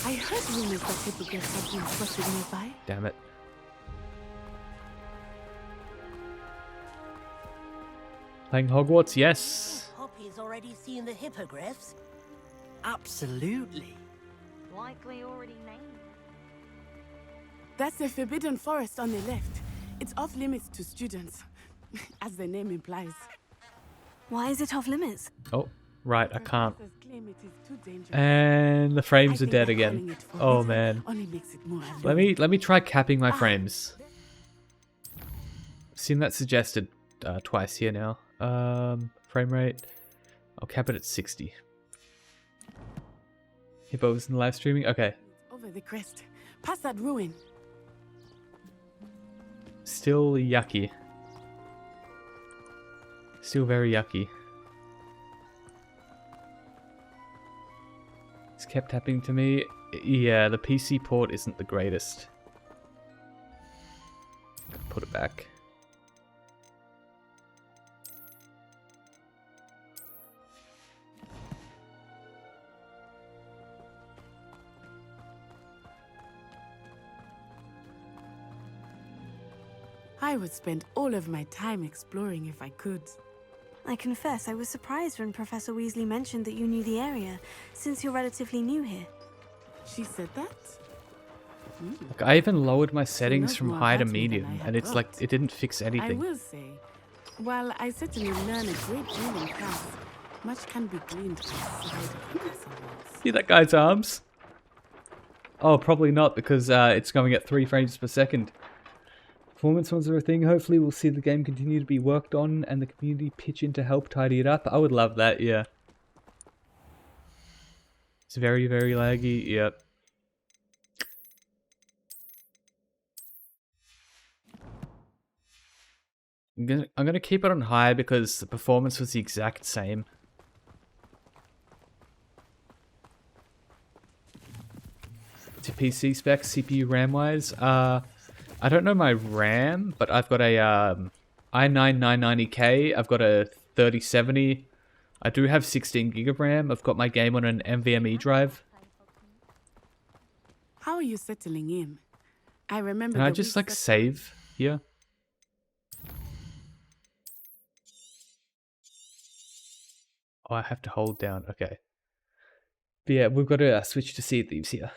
I heard rumors that hippogriffs have been spotted nearby. Damn it. Playing Hogwarts? Yes. Poppy's already seen the hippogriffs. Absolutely. Likely already named. That's the Forbidden Forest on the left. It's off limits to students, as the name implies. Why is it off limits? Oh, Right, I can't. Professors claim it is too dangerous. And the I frames are think dead that again. calling it Oh forbidden man. only makes it more Let me try capping my frames. Seen that suggested twice here now. Frame rate. I'll cap it at 60. Hippo was in the live streaming? Okay. over the crest. Past that ruin. Still yucky. Still very yucky. It's kept happening to me. Yeah, the PC port isn't the greatest. Put it back. I would spend all of my time exploring if I could. I confess I was surprised when Professor Weasley mentioned that you knew the area, since you're relatively new here. She said that? Like, I even lowered my settings knows from more high to about me than medium, I had and it's like, thought. it didn't fix I anything. will say, while I certainly learn a great deal in class, much can be gleaned outside of class hours. See that guy's arms? Oh, probably not, because it's going at 3 frames per second. Performance ones are a thing. Hopefully we'll see the game continue to be worked on and the community pitch in to help tidy it up. I would love that, yeah. It's very, very laggy, yep. I'm gonna keep it on high because the performance was the exact same. To PC specs, CPU RAM wise, I don't know my RAM, but I've got a i9 990K. I've got a 3070. I do have 16 gig of RAM. I've got my game on an NVMe drive. How are you settling in? I remember. Can I the just weeks like save here? Oh, I have to hold down. Okay. But yeah, we've got to switch to Sea of Thieves here.